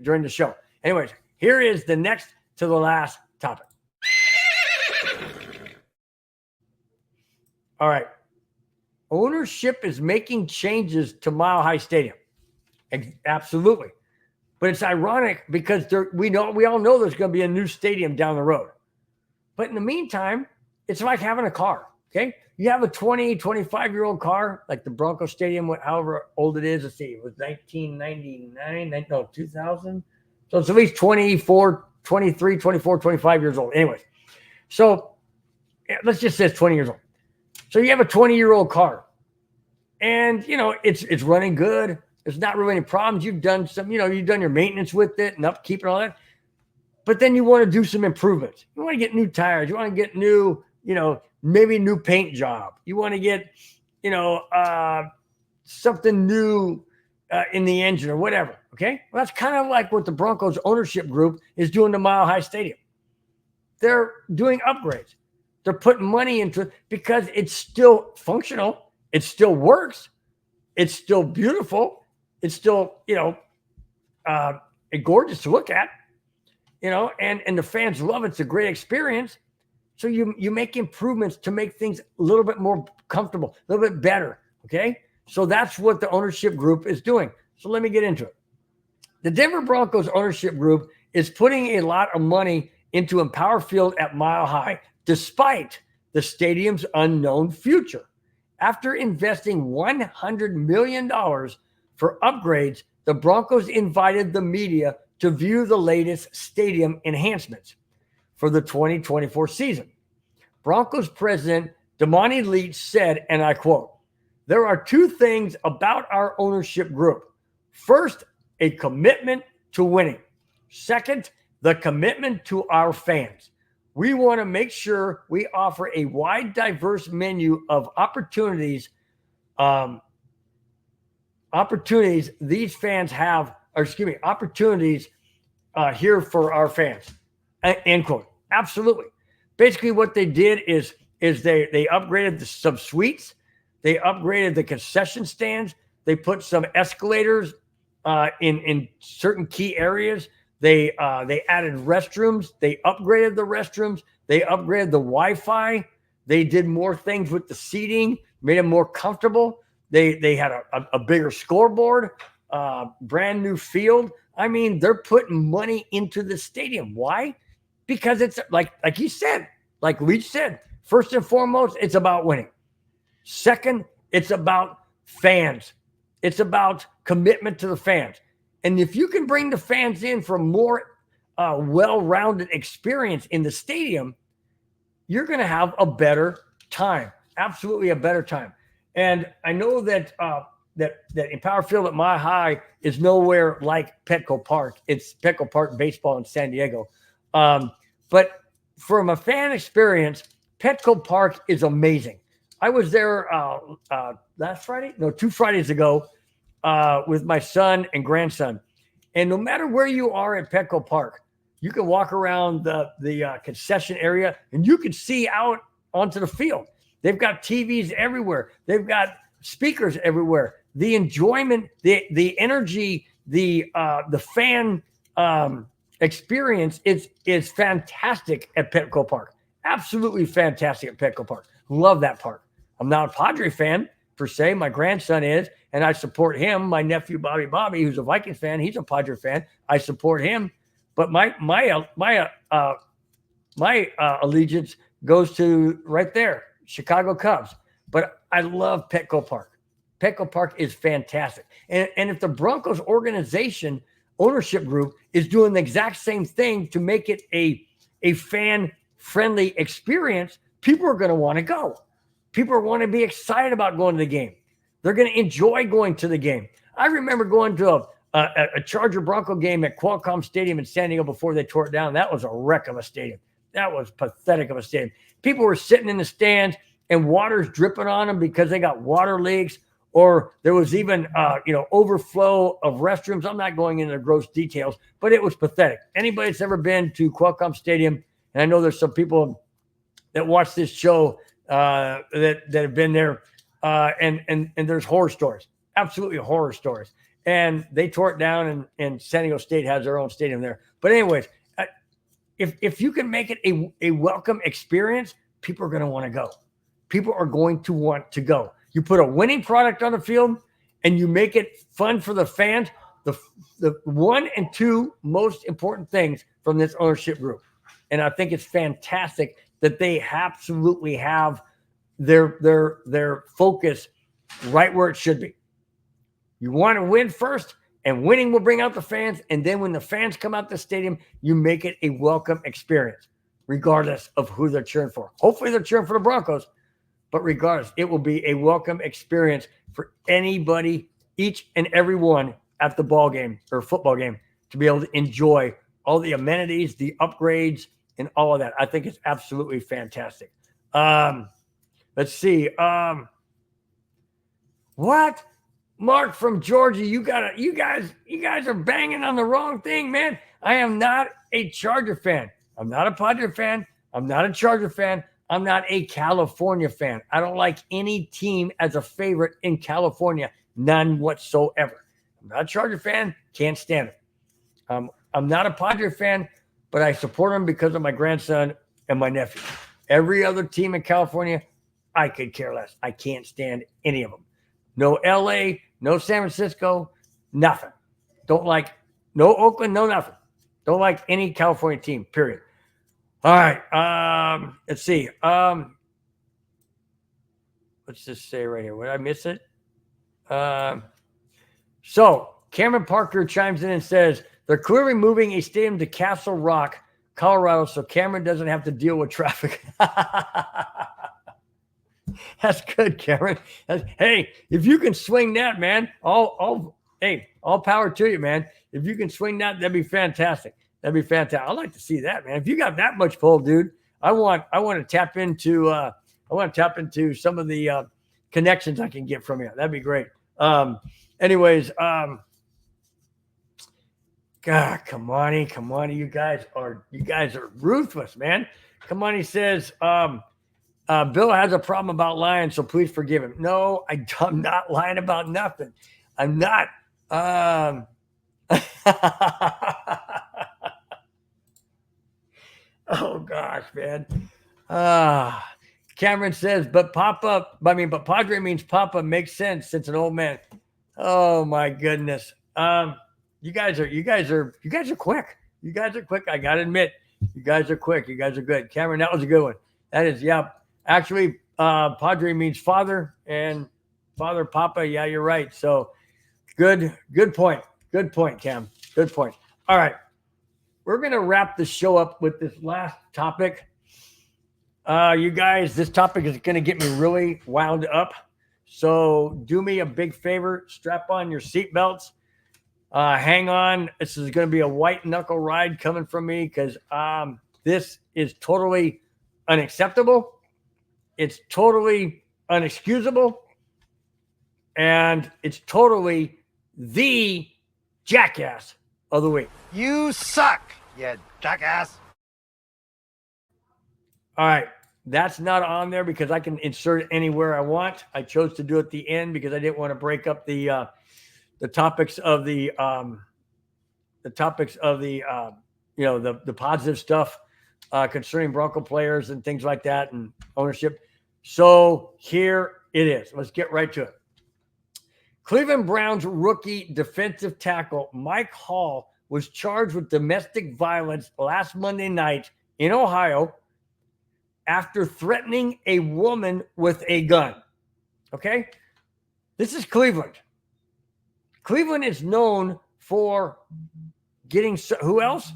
during the show. Anyways, here is the next to the last topic. All right. Ownership is making changes to Mile High Stadium. Absolutely. But it's ironic because we all know there's going to be a new stadium down the road. But in the meantime, it's like having a car, okay? You have a 20, 25-year-old car, like the Broncos Stadium, however old it is. Let's see, it was 1999, 2000. So it's at least 24, 23, 24, 25 years old. Anyways, so let's just say it's 20 years old. So you have a 20-year-old car, and, it's running good. There's not really any problems. You've done your maintenance with it and upkeep and all that. But then you want to do some improvements. You want to get new tires. You want to get new, maybe new paint job. You want to get, something new in the engine or whatever. Okay. Well, that's kind of like what the Broncos ownership group is doing to Mile High Stadium. They're doing upgrades. They're putting money into it because it's still functional. It still works. It's still beautiful. It's still, gorgeous to look at. And the fans love it. It's a great experience. So you make improvements to make things a little bit more comfortable, a little bit better, okay? So that's what the ownership group is doing. So let me get into it. The Denver Broncos ownership group is putting a lot of money into Empower Field at Mile High, despite the stadium's unknown future. After investing $100 million for upgrades, the Broncos invited the media to view the latest stadium enhancements for the 2024 season. Broncos president Damani Leach said, and I quote, "There are two things about our ownership group. First, a commitment to winning. Second, the commitment to our fans. We want to make sure we offer a wide, diverse menu of opportunities these fans have, opportunities here for our fans." End quote. Absolutely. Basically, what they did is they upgraded some suites, they upgraded the concession stands, they put some escalators in certain key areas. They added restrooms. They upgraded the restrooms. They upgraded the Wi-Fi. They did more things with the seating, made them more comfortable. They had a bigger scoreboard, brand new field. I mean, they're putting money into the stadium. Why? Because it's like he said, like Leach said, first and foremost, it's about winning. Second, it's about fans. It's about commitment to the fans. And if you can bring the fans in for a more well-rounded experience in the stadium, you're going to have a better time. Absolutely a better time. And I know that that Empower Field at Mile High is nowhere like Petco Park. It's Petco Park baseball in San Diego. But from a fan experience, Petco Park is amazing. I was there last Friday? No, 2 Fridays ago with my son and grandson. And no matter where you are at Petco Park, you can walk around the concession area and you can see out onto the field. They've got TVs everywhere. They've got speakers everywhere. The enjoyment, the energy, the fan experience is fantastic at Petco Park. Absolutely fantastic at Petco Park. Love that park. I'm not a Padre fan per se. My grandson is, and I support him. My nephew Bobby, who's a Vikings fan, he's a Padre fan. I support him. But my allegiance goes to right there, Chicago Cubs. But I love Petco Park. Petco Park is fantastic. And if the Broncos organization ownership group is doing the exact same thing to make it a fan-friendly experience, people are going to want to go. People are going to be excited about going to the game. They're going to enjoy going to the game. I remember going to a Charger Bronco game at Qualcomm Stadium in San Diego before they tore it down. That was a wreck of a stadium. That was pathetic of a stadium. People were sitting in the stands and water's dripping on them because they got water leaks, or there was even overflow of restrooms. I'm not going into the gross details, but it was pathetic. Anybody that's ever been to Qualcomm Stadium, and I know there's some people that watch this show that have been there, and there's horror stories, absolutely horror stories. And they tore it down, and San Diego State has their own stadium there. But anyways, if you can make it a welcome experience, people are going to want to go. People are going to want to go. You put a winning product on the field, and you make it fun for the fans. The one and two most important things from this ownership group, and I think it's fantastic that they absolutely have their focus right where it should be. You want to win first, and winning will bring out the fans. And then when the fans come out the stadium, you make it a welcome experience, regardless of who they're cheering for. Hopefully they're cheering for the Broncos, but regardless, it will be a welcome experience for anybody, each and every one at the ball game or football game, to be able to enjoy all the amenities, the upgrades, and all of that. I think it's absolutely fantastic. Let's see. What? Mark from Georgia, you guys are banging on the wrong thing, man. I am not a Charger fan. I'm not a Padre fan. I'm not a Charger fan. I'm not a California fan. I don't like any team as a favorite in California, none whatsoever. I'm not a Charger fan. Can't stand it. I'm not a Padre fan, but I support them because of my grandson and my nephew. Every other team in California, I could care less. I can't stand any of them. No LA, no San Francisco, nothing. Don't like no Oakland, no nothing. Don't like any California team, period. All right. Let's see. What's this say right here? Would I miss it? So Cameron Parker chimes in and says they're clearly moving a stadium to Castle Rock, Colorado, so Cameron doesn't have to deal with traffic. That's good, Cameron. Hey, if you can swing that, man, all power to you, man. If you can swing that, that'd be fantastic. That'd be fantastic. I'd like to see that, man. If you got that much pull, dude, I want to tap into some of the connections I can get from you. That'd be great. Anyways, God, come on, you guys are ruthless, man. Come on, he says, Bill has a problem about lying, so please forgive him. No, I'm not lying about nothing. I'm not. Oh gosh, man. Cameron says, but Padre means Papa makes sense since an old man. Oh my goodness. You guys are quick. You guys are quick. I gotta admit, you guys are quick. You guys are good. Cameron, that was a good one. That is, yeah. Actually, Padre means father, and father, Papa. Yeah, you're right. So good point. Good point, Cam. Good point. All right. We're going to wrap the show up with this last topic. You guys, this topic is going to get me really wound up. So do me a big favor. Strap on your seatbelts. Hang on. This is going to be a white knuckle ride coming from me because this is totally unacceptable. It's totally unexcusable. And it's totally the jackass of the week. You suck, you jackass. All right. That's not on there because I can insert it anywhere I want. I chose to do it at the end because I didn't want to break up the topics of the positive stuff concerning Bronco players and things like that and ownership. So here it is. Let's get right to it. Cleveland Browns rookie defensive tackle Mike Hall was charged with domestic violence last Monday night in Ohio after threatening a woman with a gun. Okay? This is Cleveland. Cleveland is known for getting who else?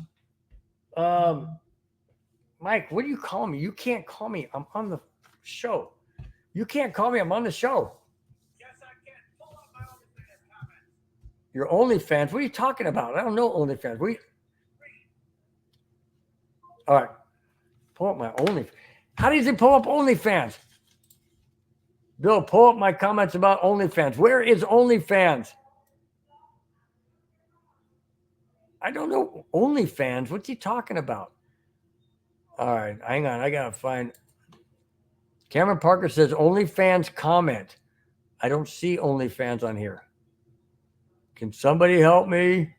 Mike, what do you call me? You can't call me. I'm on the show. You can't call me. I'm on the show. Your OnlyFans? What are you talking about? I don't know OnlyFans. All right. Pull up my OnlyFans. How does he pull up OnlyFans? Bill, pull up my comments about OnlyFans. Where is OnlyFans? I don't know OnlyFans. What's he talking about? All right. Hang on. I got to find. Cameron Parker says OnlyFans comment. I don't see OnlyFans on here. Can somebody help me?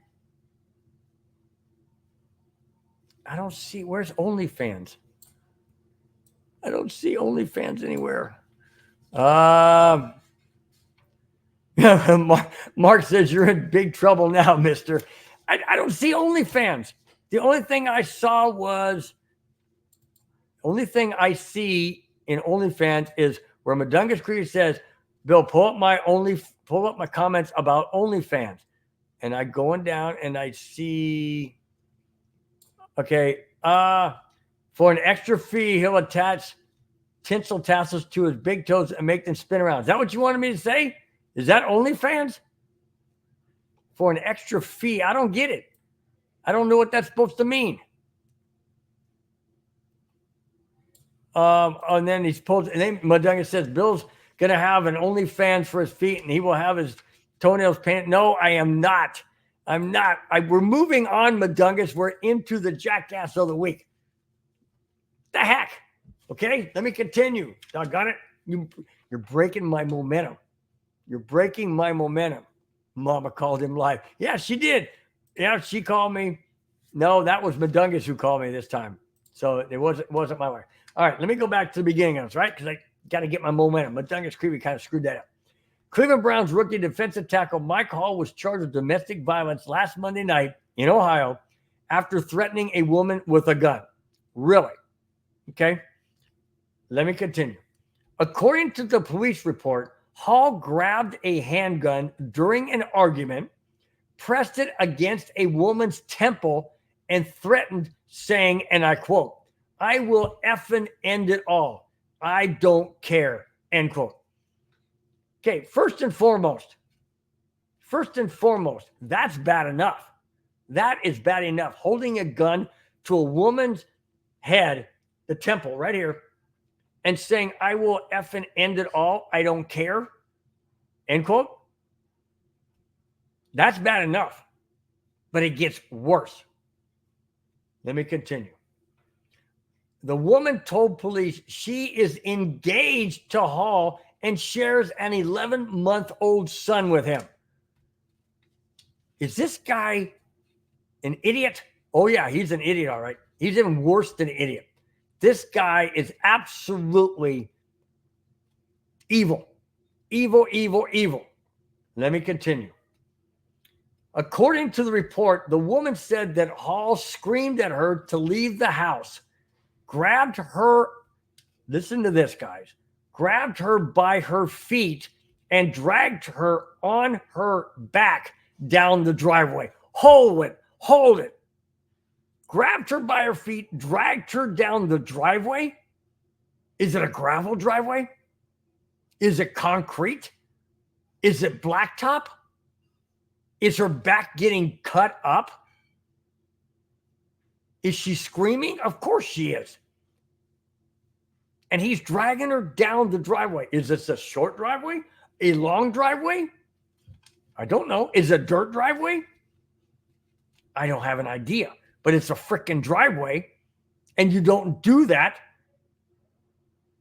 I don't see. Where's OnlyFans? I don't see OnlyFans anywhere. Mark says you're in big trouble now, mister. I don't see OnlyFans. The only thing I see in OnlyFans is where Madungus Creed says, Bill, pull up my comments about OnlyFans. And I going down and I see, okay, for an extra fee, he'll attach tinsel tassels to his big toes and make them spin around. Is that what you wanted me to say? Is that OnlyFans? For an extra fee? I don't get it. I don't know what that's supposed to mean. And then Madunga says Bill's gonna have an OnlyFans for his feet and he will have his toenails painted. No, I am not. I'm not. We're moving on, Madungus. We're into the jackass of the week. The heck? Okay, let me continue. Doggone it. You're breaking my momentum. You're breaking my momentum. Mama called him live. Yeah, she did. Yeah, she called me. No, that was Madungus who called me this time. So it wasn't my wife. All right, let me go back to the beginning of this, right? Because I got to get my momentum. Madungus Creepy kind of screwed that up. Cleveland Browns rookie defensive tackle Mike Hall was charged with domestic violence last Monday night in Ohio after threatening a woman with a gun. Really? Okay. Let me continue. According to the police report, Hall grabbed a handgun during an argument, pressed it against a woman's temple, and threatened, saying, and I quote, "I will effing end it all. I don't care," end quote. Okay, first and foremost, that's bad enough. That is bad enough. Holding a gun to a woman's head, the temple right here, and saying, "I will effing end it all. I don't care," end quote. That's bad enough, but it gets worse. Let me continue. The woman told police she is engaged to Hall and shares an 11-month-old son with him. Is this guy an idiot? Oh, yeah, he's an idiot, all right. He's even worse than an idiot. This guy is absolutely evil. Evil, evil, evil. Let me continue. According to the report, the woman said that Hall screamed at her to leave the house, grabbed her, listen to this, guys, grabbed her by her feet and dragged her on her back down the driveway. Hold it. Grabbed her by her feet, dragged her down the driveway. Is it a gravel driveway? Is it concrete? Is it blacktop? Is her back getting cut up? Is she screaming? Of course she is. And he's dragging her down the driveway. Is this a short driveway? A long driveway? I don't know. Is it a dirt driveway? I don't have an idea. But it's a freaking driveway. And you don't do that.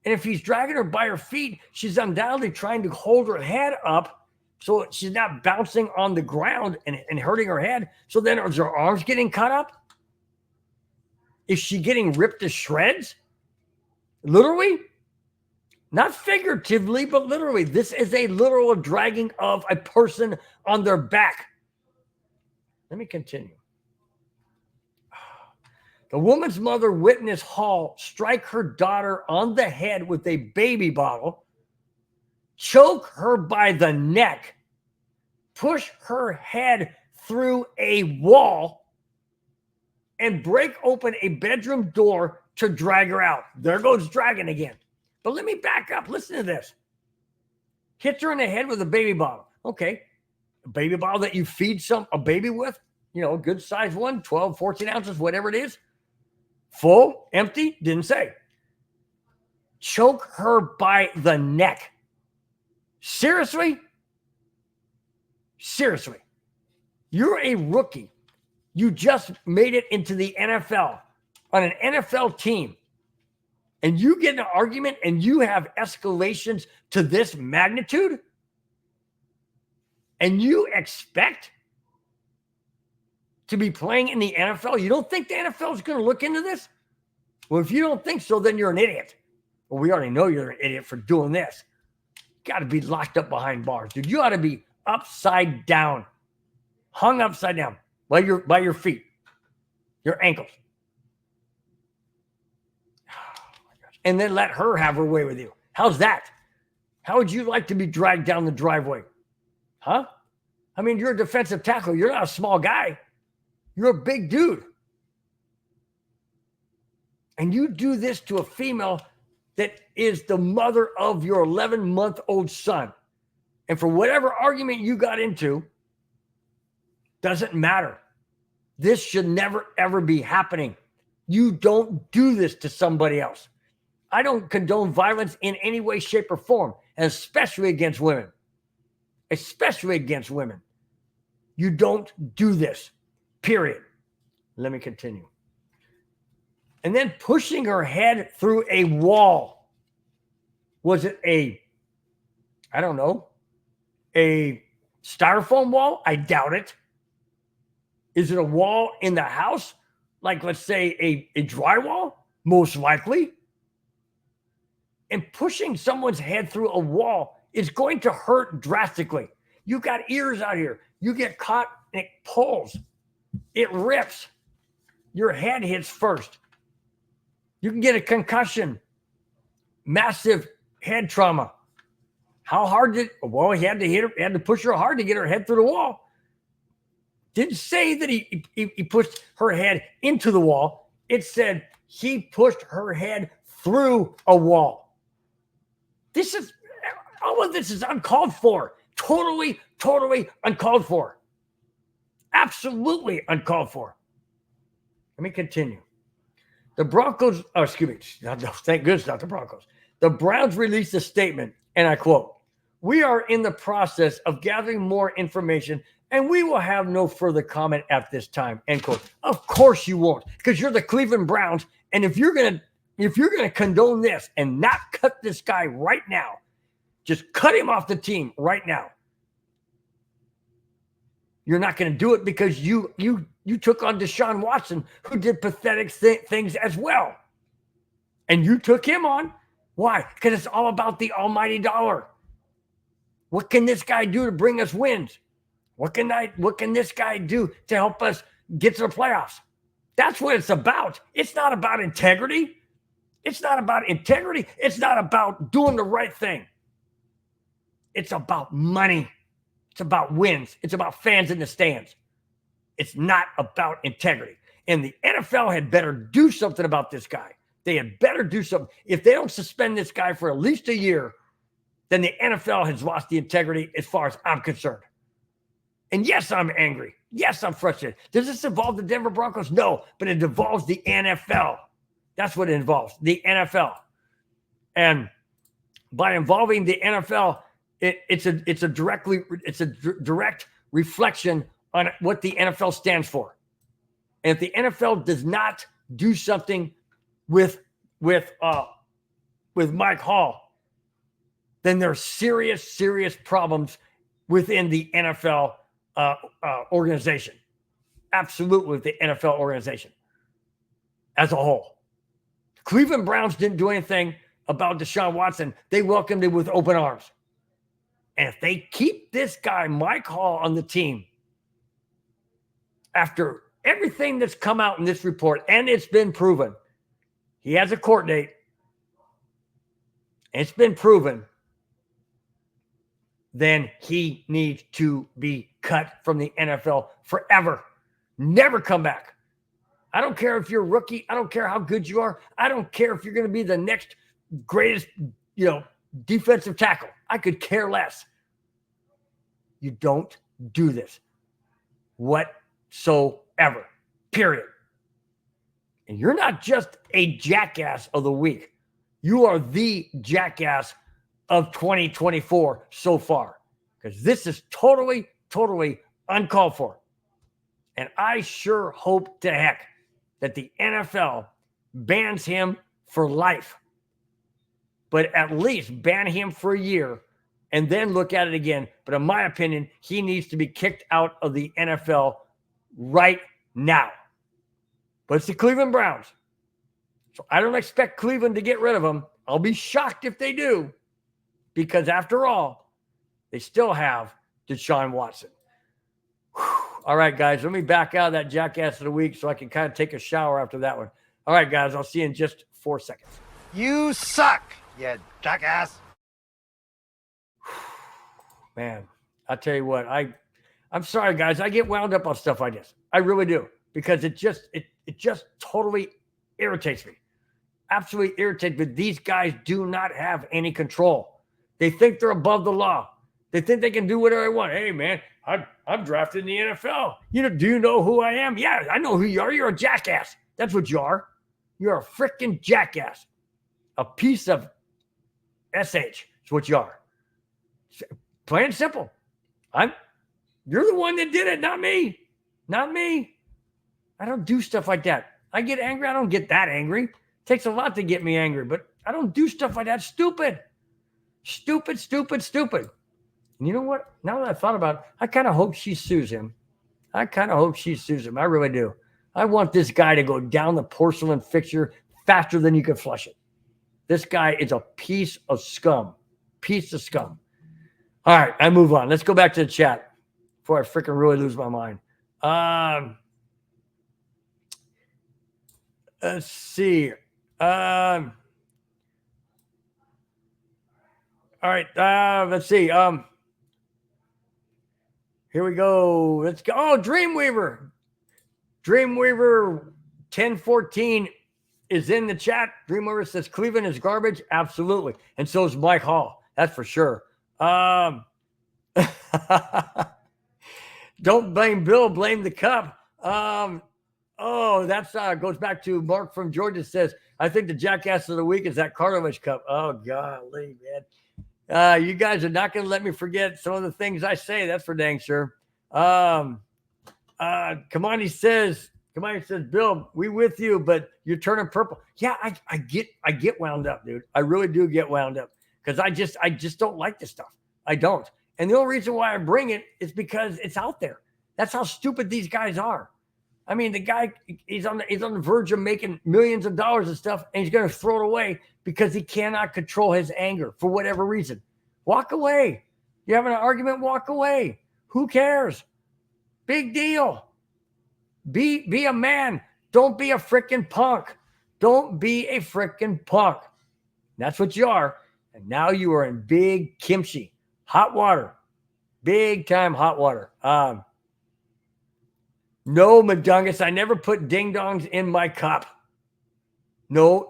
And if he's dragging her by her feet, she's undoubtedly trying to hold her head up so she's not bouncing on the ground and hurting her head. So then is her arms getting cut up? Is she getting ripped to shreds? Literally? Not figuratively, but literally. This is a literal dragging of a person on their back. Let me continue. The woman's mother witnessed Hall strike her daughter on the head with a baby bottle, choke her by the neck, push her head through a wall, and break open a bedroom door to drag her out. There goes dragging again. But let me back up. Listen to this. Hits her in the head with a baby bottle. Okay. A baby bottle that you feed a baby with, a good size one, 12, 14 ounces, whatever it is. Full, empty, didn't say. Choke her by the neck. Seriously? Seriously. You're a rookie. You just made it into the NFL on an NFL team. And you get in an argument and you have escalations to this magnitude? And you expect to be playing in the NFL? You don't think the NFL is going to look into this? Well, if you don't think so, then you're an idiot. Well, we already know you're an idiot for doing this. Got to be locked up behind bars, dude. You ought to be upside down, hung upside down by your feet, your ankles. Oh my gosh. And then let her have her way with you. How's that? How would you like to be dragged down the driveway? Huh? I mean, you're a defensive tackle. You're not a small guy. You're a big dude. And you do this to a female that is the mother of your 11-month-old son. And for whatever argument you got into, doesn't matter. This should never, ever be happening. You don't do this to somebody else. I don't condone violence in any way, shape, or form, and especially against women. Especially against women. You don't do this. Period. Let me continue. And then pushing her head through a wall. Was it a styrofoam wall? I doubt it. Is it a wall in the house? Like, let's say, a drywall? Most likely. And pushing someone's head through a wall is going to hurt drastically. You got ears out here. You get caught and it pulls. It rips. Your head hits first. You can get a concussion. Massive head trauma. How hard did? Well, he had to hit her. He had to push her hard to get her head through the wall. Didn't say that he pushed her head into the wall. It said he pushed her head through a wall. All of this is uncalled for. Totally uncalled for. Absolutely uncalled for. Let me continue. The Broncos, thank goodness not the Broncos. The Browns released a statement, and I quote, "We are in the process of gathering more information, and we will have no further comment at this time," end quote. Of course you won't, because you're the Cleveland Browns, and if you're gonna condone this and not cut this guy right now, just cut him off the team right now. You're not going to do it because you took on Deshaun Watson, who did pathetic things as well. And you took him on. Why? Because it's all about the almighty dollar. What can this guy do to bring us wins? What can this guy do to help us get to the playoffs? That's what it's about. It's not about integrity. It's not about integrity. It's not about doing the right thing. It's about money. It's about wins. It's about fans in the stands. It's not about integrity. And the NFL had better do something about this guy. They had better do something. If they don't suspend this guy for at least a year, then the NFL has lost the integrity as far as I'm concerned. And yes, I'm angry. Yes, I'm frustrated. Does this involve the Denver Broncos? No, but it involves the NFL. That's what it involves, the NFL. And by involving the NFL, it's a direct reflection on what the NFL stands for. And if the NFL does not do something with Mike Hall, then there's serious problems within the NFL organization. Absolutely, with the NFL organization as a whole. Cleveland Browns didn't do anything about Deshaun Watson. They welcomed him with open arms. And if they keep this guy, Mike Hall, on the team, after everything that's come out in this report, and it's been proven, he has a court date, it's been proven, then he needs to be cut from the NFL forever. Never come back. I don't care if you're a rookie. I don't care how good you are. I don't care if you're going to be the next greatest, defensive tackle. I could care less. You don't do this whatsoever, period. And you're not just a jackass of the week. You are the jackass of 2024 so far, because this is totally uncalled for. And I sure hope to heck that the NFL bans him for life, but at least ban him for a year and then look at it again. But in my opinion, he needs to be kicked out of the NFL right now. But it's the Cleveland Browns. So I don't expect Cleveland to get rid of him. I'll be shocked if they do, because after all, they still have Deshaun Watson. Whew. All right, guys, let me back out of that jackass of the week so I can kind of take a shower after that one. All right, guys, I'll see you in just 4 seconds. You suck, you jackass. Man, I'll tell you what, I'm sorry, guys. I get wound up on stuff like this. I really do, because it just totally irritates me. Absolutely irritates me. These guys do not have any control. They think they're above the law. They think they can do whatever they want. Hey, man, I'm drafted in the NFL. Do you know who I am? Yeah, I know who you are. You're a jackass. That's what you are. You're a freaking jackass. A piece of SH is what you are. Plain and simple. You're the one that did it, not me. Not me. I don't do stuff like that. I get angry. I don't get that angry. It takes a lot to get me angry, but I don't do stuff like that. Stupid. And you know what? Now that I thought about it, I kind of hope she sues him. I really do. I want this guy to go down the porcelain fixture faster than you can flush it. This guy is a piece of scum. All right, I move on. Let's go back to the chat before I freaking really lose my mind. Let's see. All right. Let's see. Here we go. Let's go. Oh, Dreamweaver. Dreamweaver 1014 is in the chat. Dreamweaver says Cleveland is garbage. Absolutely. And so is Mike Hall. That's for sure. Don't blame Bill, blame the cup. That's goes back to Mark from Georgia says, I think the jackass of the week is that Karlovich Cup. Oh, golly, man. You guys are not going to let me forget some of the things I say. That's for dang sure. Kamani says, Bill, we with you, but you're turning purple. Yeah, I get wound up, dude. I really do get wound up because I just don't like this stuff. I don't. And the only reason why I bring it is because it's out there. That's how stupid these guys are. I mean, the guy, he's on the verge of making millions of dollars and stuff, and he's going to throw it away because he cannot control his anger for whatever reason. Walk away. You having an argument? Walk away. Who cares? Big deal. Be a man. Don't be a freaking punk. Don't be a freaking punk. That's what you are. And now you are in big kimchi. Hot water. Big time hot water. No, Madungus, I never put ding-dongs in my cup. No,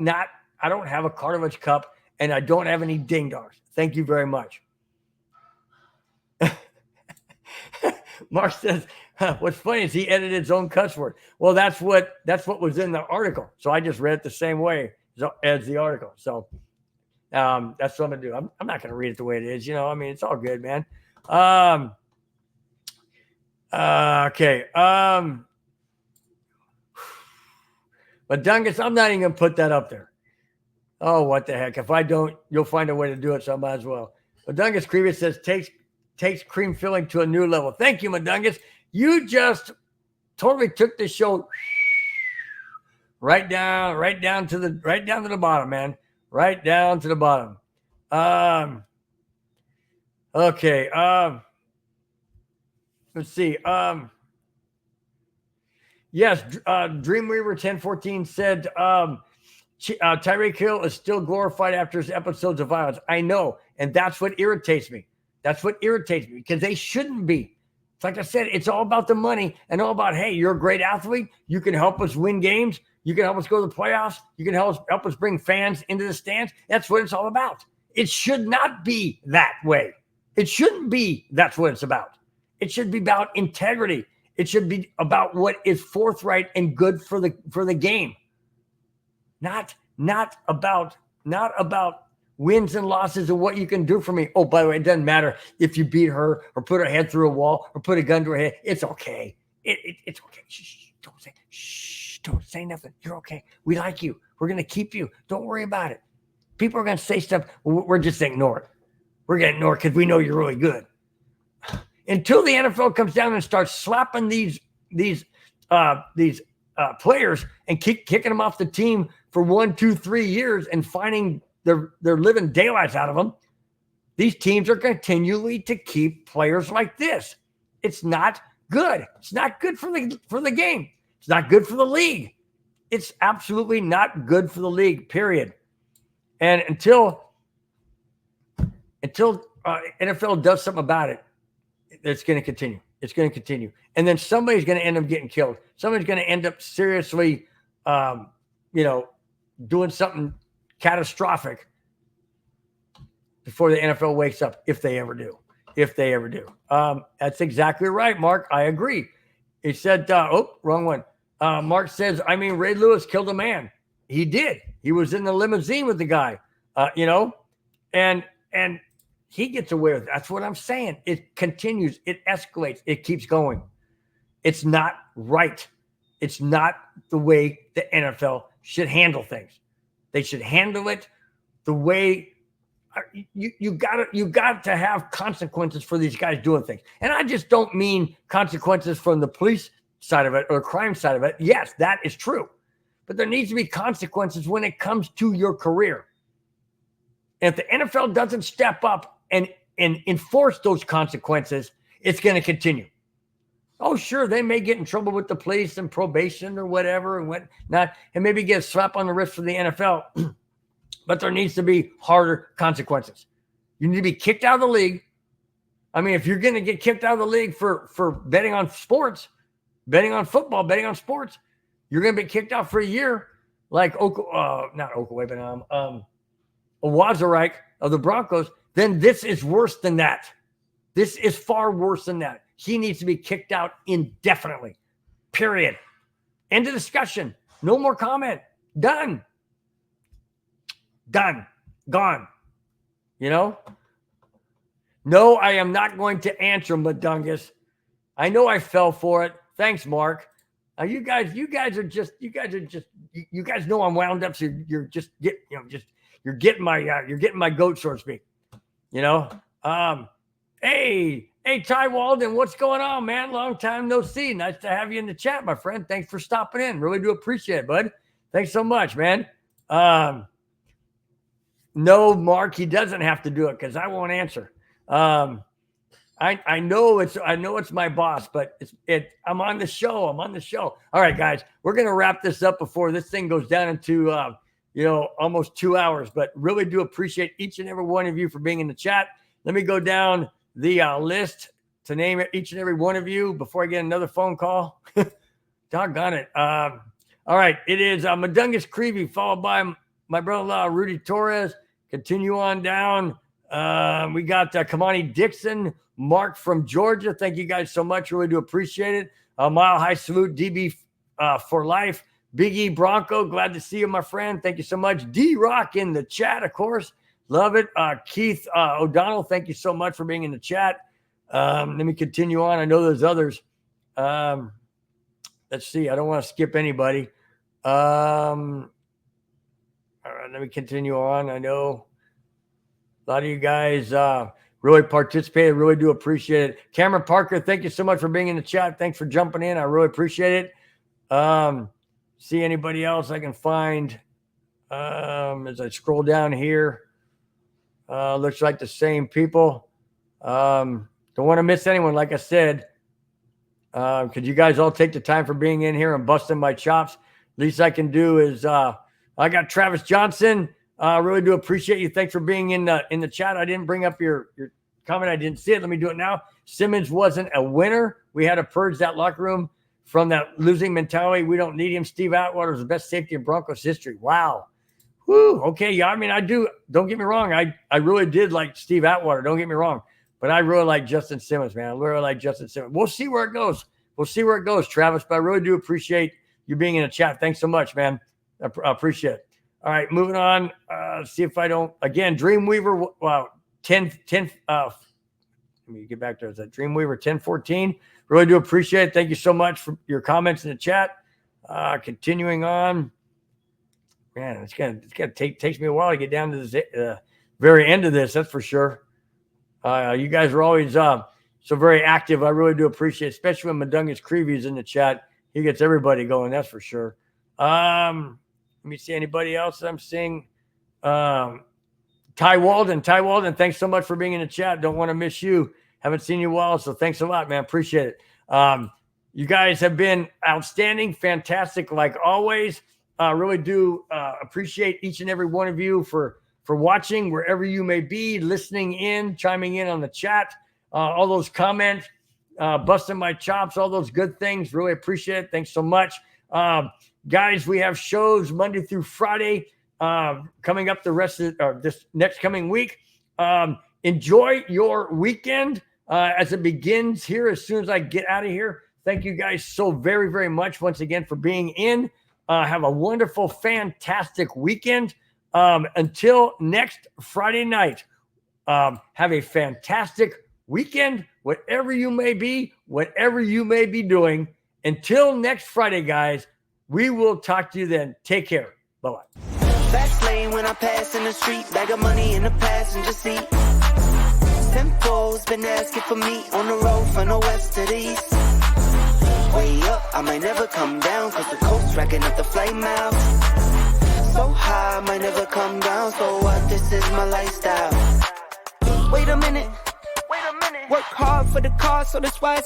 I don't have a Karlovich cup, and I don't have any ding-dongs. Thank you very much. Mark says, what's funny is he edited his own cuss word. Well, that's what was in the article. So I just read it the same way as the article. So that's what I'm going to do. I'm not going to read it the way it is. I mean, it's all good, man. Okay. But Dungus, I'm not even going to put that up there. Oh, what the heck. If I don't, you'll find a way to do it, so I might as well. But Dungus Creevy says, takes cream filling to a new level. Thank you, Madungus. You just totally took the show right down to the bottom, man. Right down to the bottom. Okay. Let's see. Yes, Dreamweaver 1014 said Tyreek Hill is still glorified after his episodes of violence. I know, and that's what irritates me. That's what irritates me because they shouldn't be. It's like I said, it's all about the money and all about, hey, you're a great athlete. You can help us win games. You can help us go to the playoffs. You can help us bring fans into the stands. That's what it's all about. It should not be that way. It shouldn't be that's what it's about. It should be about integrity. It should be about what is forthright and good for the game. Not about wins and losses and what you can do for me. Oh, by the way, it doesn't matter if you beat her or put her head through a wall or put a gun to her head. It's okay. It's okay. Don't say nothing. You're okay. We like you. We're going to keep you. Don't worry about it. People are going to say stuff. We're just going to ignore it. We're going to ignore it because we know you're really good. Until the NFL comes down and starts slapping these players and kicking them off the team for 1, 2, 3 years and finding they're living daylights out of them, these teams are continually to keep players like this. It's not good. It's not good for the game. It's not good for the league. It's absolutely not good for the league, period. And until NFL does something about it, it's going to continue. It's going to continue. And then somebody's going to end up getting killed. Somebody's going to end up seriously, doing something catastrophic before the NFL wakes up, if they ever do. That's exactly right, Mark. I agree. He said, wrong one. Mark says, Ray Lewis killed a man. He did. He was in the limousine with the guy, and he gets away with it. That's what I'm saying. It continues. It escalates. It keeps going. It's not right. It's not the way the NFL should handle things. They should handle it the way you got to have consequences for these guys doing things. And I just don't mean consequences from the police side of it or crime side of it. Yes, that is true. But there needs to be consequences when it comes to your career. And if the NFL doesn't step up and enforce those consequences, it's going to continue. Oh, sure, they may get in trouble with the police and probation or whatever and whatnot, and maybe get a slap on the wrist for the NFL. But there needs to be harder consequences. You need to be kicked out of the league. I mean, if you're going to get kicked out of the league for betting on sports, betting on football, betting on sports, you're going to be kicked out for a year, like not Okaway, but Wazarike of the Broncos. Then this is worse than that. This is far worse than that. He needs to be kicked out indefinitely. Period. End of discussion. No more comment. Done. Done. Gone. You know? No, I am not going to answer Madungus. I know I fell for it. Thanks, Mark. You guys know I'm wound up, so you're getting my goat, so to speak. You know? Hey, Ty Walden, what's going on, man? Long time no see. Nice to have you in the chat, my friend. Thanks for stopping in. Really do appreciate it, bud. Thanks so much, man. No, Mark, he doesn't have to do it because I won't answer. I know it's my boss, but I'm on the show. All right, guys, we're gonna wrap this up before this thing goes down into almost 2 hours. But really do appreciate each and every one of you for being in the chat. Let me go down the list to name each and every one of you before I get another phone call. Doggone it. All right, it is Madungus Creevy, followed by my brother-in-law Rudy Torres. Continue on down. We got Kamani Dixon, Mark from Georgia. Thank you guys so much. Really do appreciate it. Mile High Salute, DB for life. Big E Bronco, glad to see you, my friend. Thank you so much. D-Rock in the chat, of course. Love it. Keith O'Donnell, thank you so much for being in the chat. Let me continue on. I know there's others. Let's see. I don't want to skip anybody. All right, let me continue on. I know a lot of you guys really participated. Really do appreciate it. Cameron Parker, thank you so much for being in the chat. Thanks for jumping in. I really appreciate it. See anybody else I can find as I scroll down here. Looks like the same people. Don't want to miss anyone, like I said. Could you guys all take the time for being in here and busting my chops? Least I can do is I got Travis Johnson. Really do appreciate you. Thanks for being in the chat. I didn't bring up your comment. I didn't see it. Let me do it now. Simmons wasn't a winner. We had to purge that locker room from that losing mentality. We don't need him. Steve Atwater was the best safety in Broncos history. Wow. Whew. Okay. Yeah. I mean, I do. Don't get me wrong. I really did like Steve Atwater. Don't get me wrong. But I really like Justin Simmons, man. I really like Justin Simmons. We'll see where it goes. Travis. But I really do appreciate you being in the chat. Thanks so much, man. I appreciate it. All right, moving on. See if I don't, again, Dreamweaver, wow, 10, let me get back to it. Is that Dreamweaver 1014? Really do appreciate it. Thank you so much for your comments in the chat. Continuing on. Man, it's gonna takes me a while to get down to the very end of this, that's for sure. You guys are always so very active. I really do appreciate it, especially when Madungus Creevy is in the chat. He gets everybody going, that's for sure. Let me see anybody else that I'm seeing. Ty Walden, thanks so much for being in the chat. Don't want to miss you. Haven't seen you in a while, so thanks a lot, man. Appreciate it. You guys have been outstanding, fantastic, like always. Really do appreciate each and every one of you for watching, wherever you may be, listening in, chiming in on the chat, all those comments, busting my chops, all those good things. Really appreciate it. Thanks so much. Guys, we have shows Monday through Friday coming up the rest of this next coming week. Enjoy your weekend as it begins here as soon as I get out of here. Thank you guys so very, very much once again for being in. Have a wonderful, fantastic weekend. Until next Friday night, have a fantastic weekend, whatever you may be, whatever you may be doing. Until next Friday, guys, we will talk to you then. Take care. Bye-bye. Fast lane when I pass in the street, bag of money in the passenger seat. Tempo's been asking for me on the road from the west to the east. Way up, I might never come down, cause the coast's racking up the flight miles. So high, I might never come down, so what, this is my lifestyle. Wait a minute, work hard for the car, so that's why it's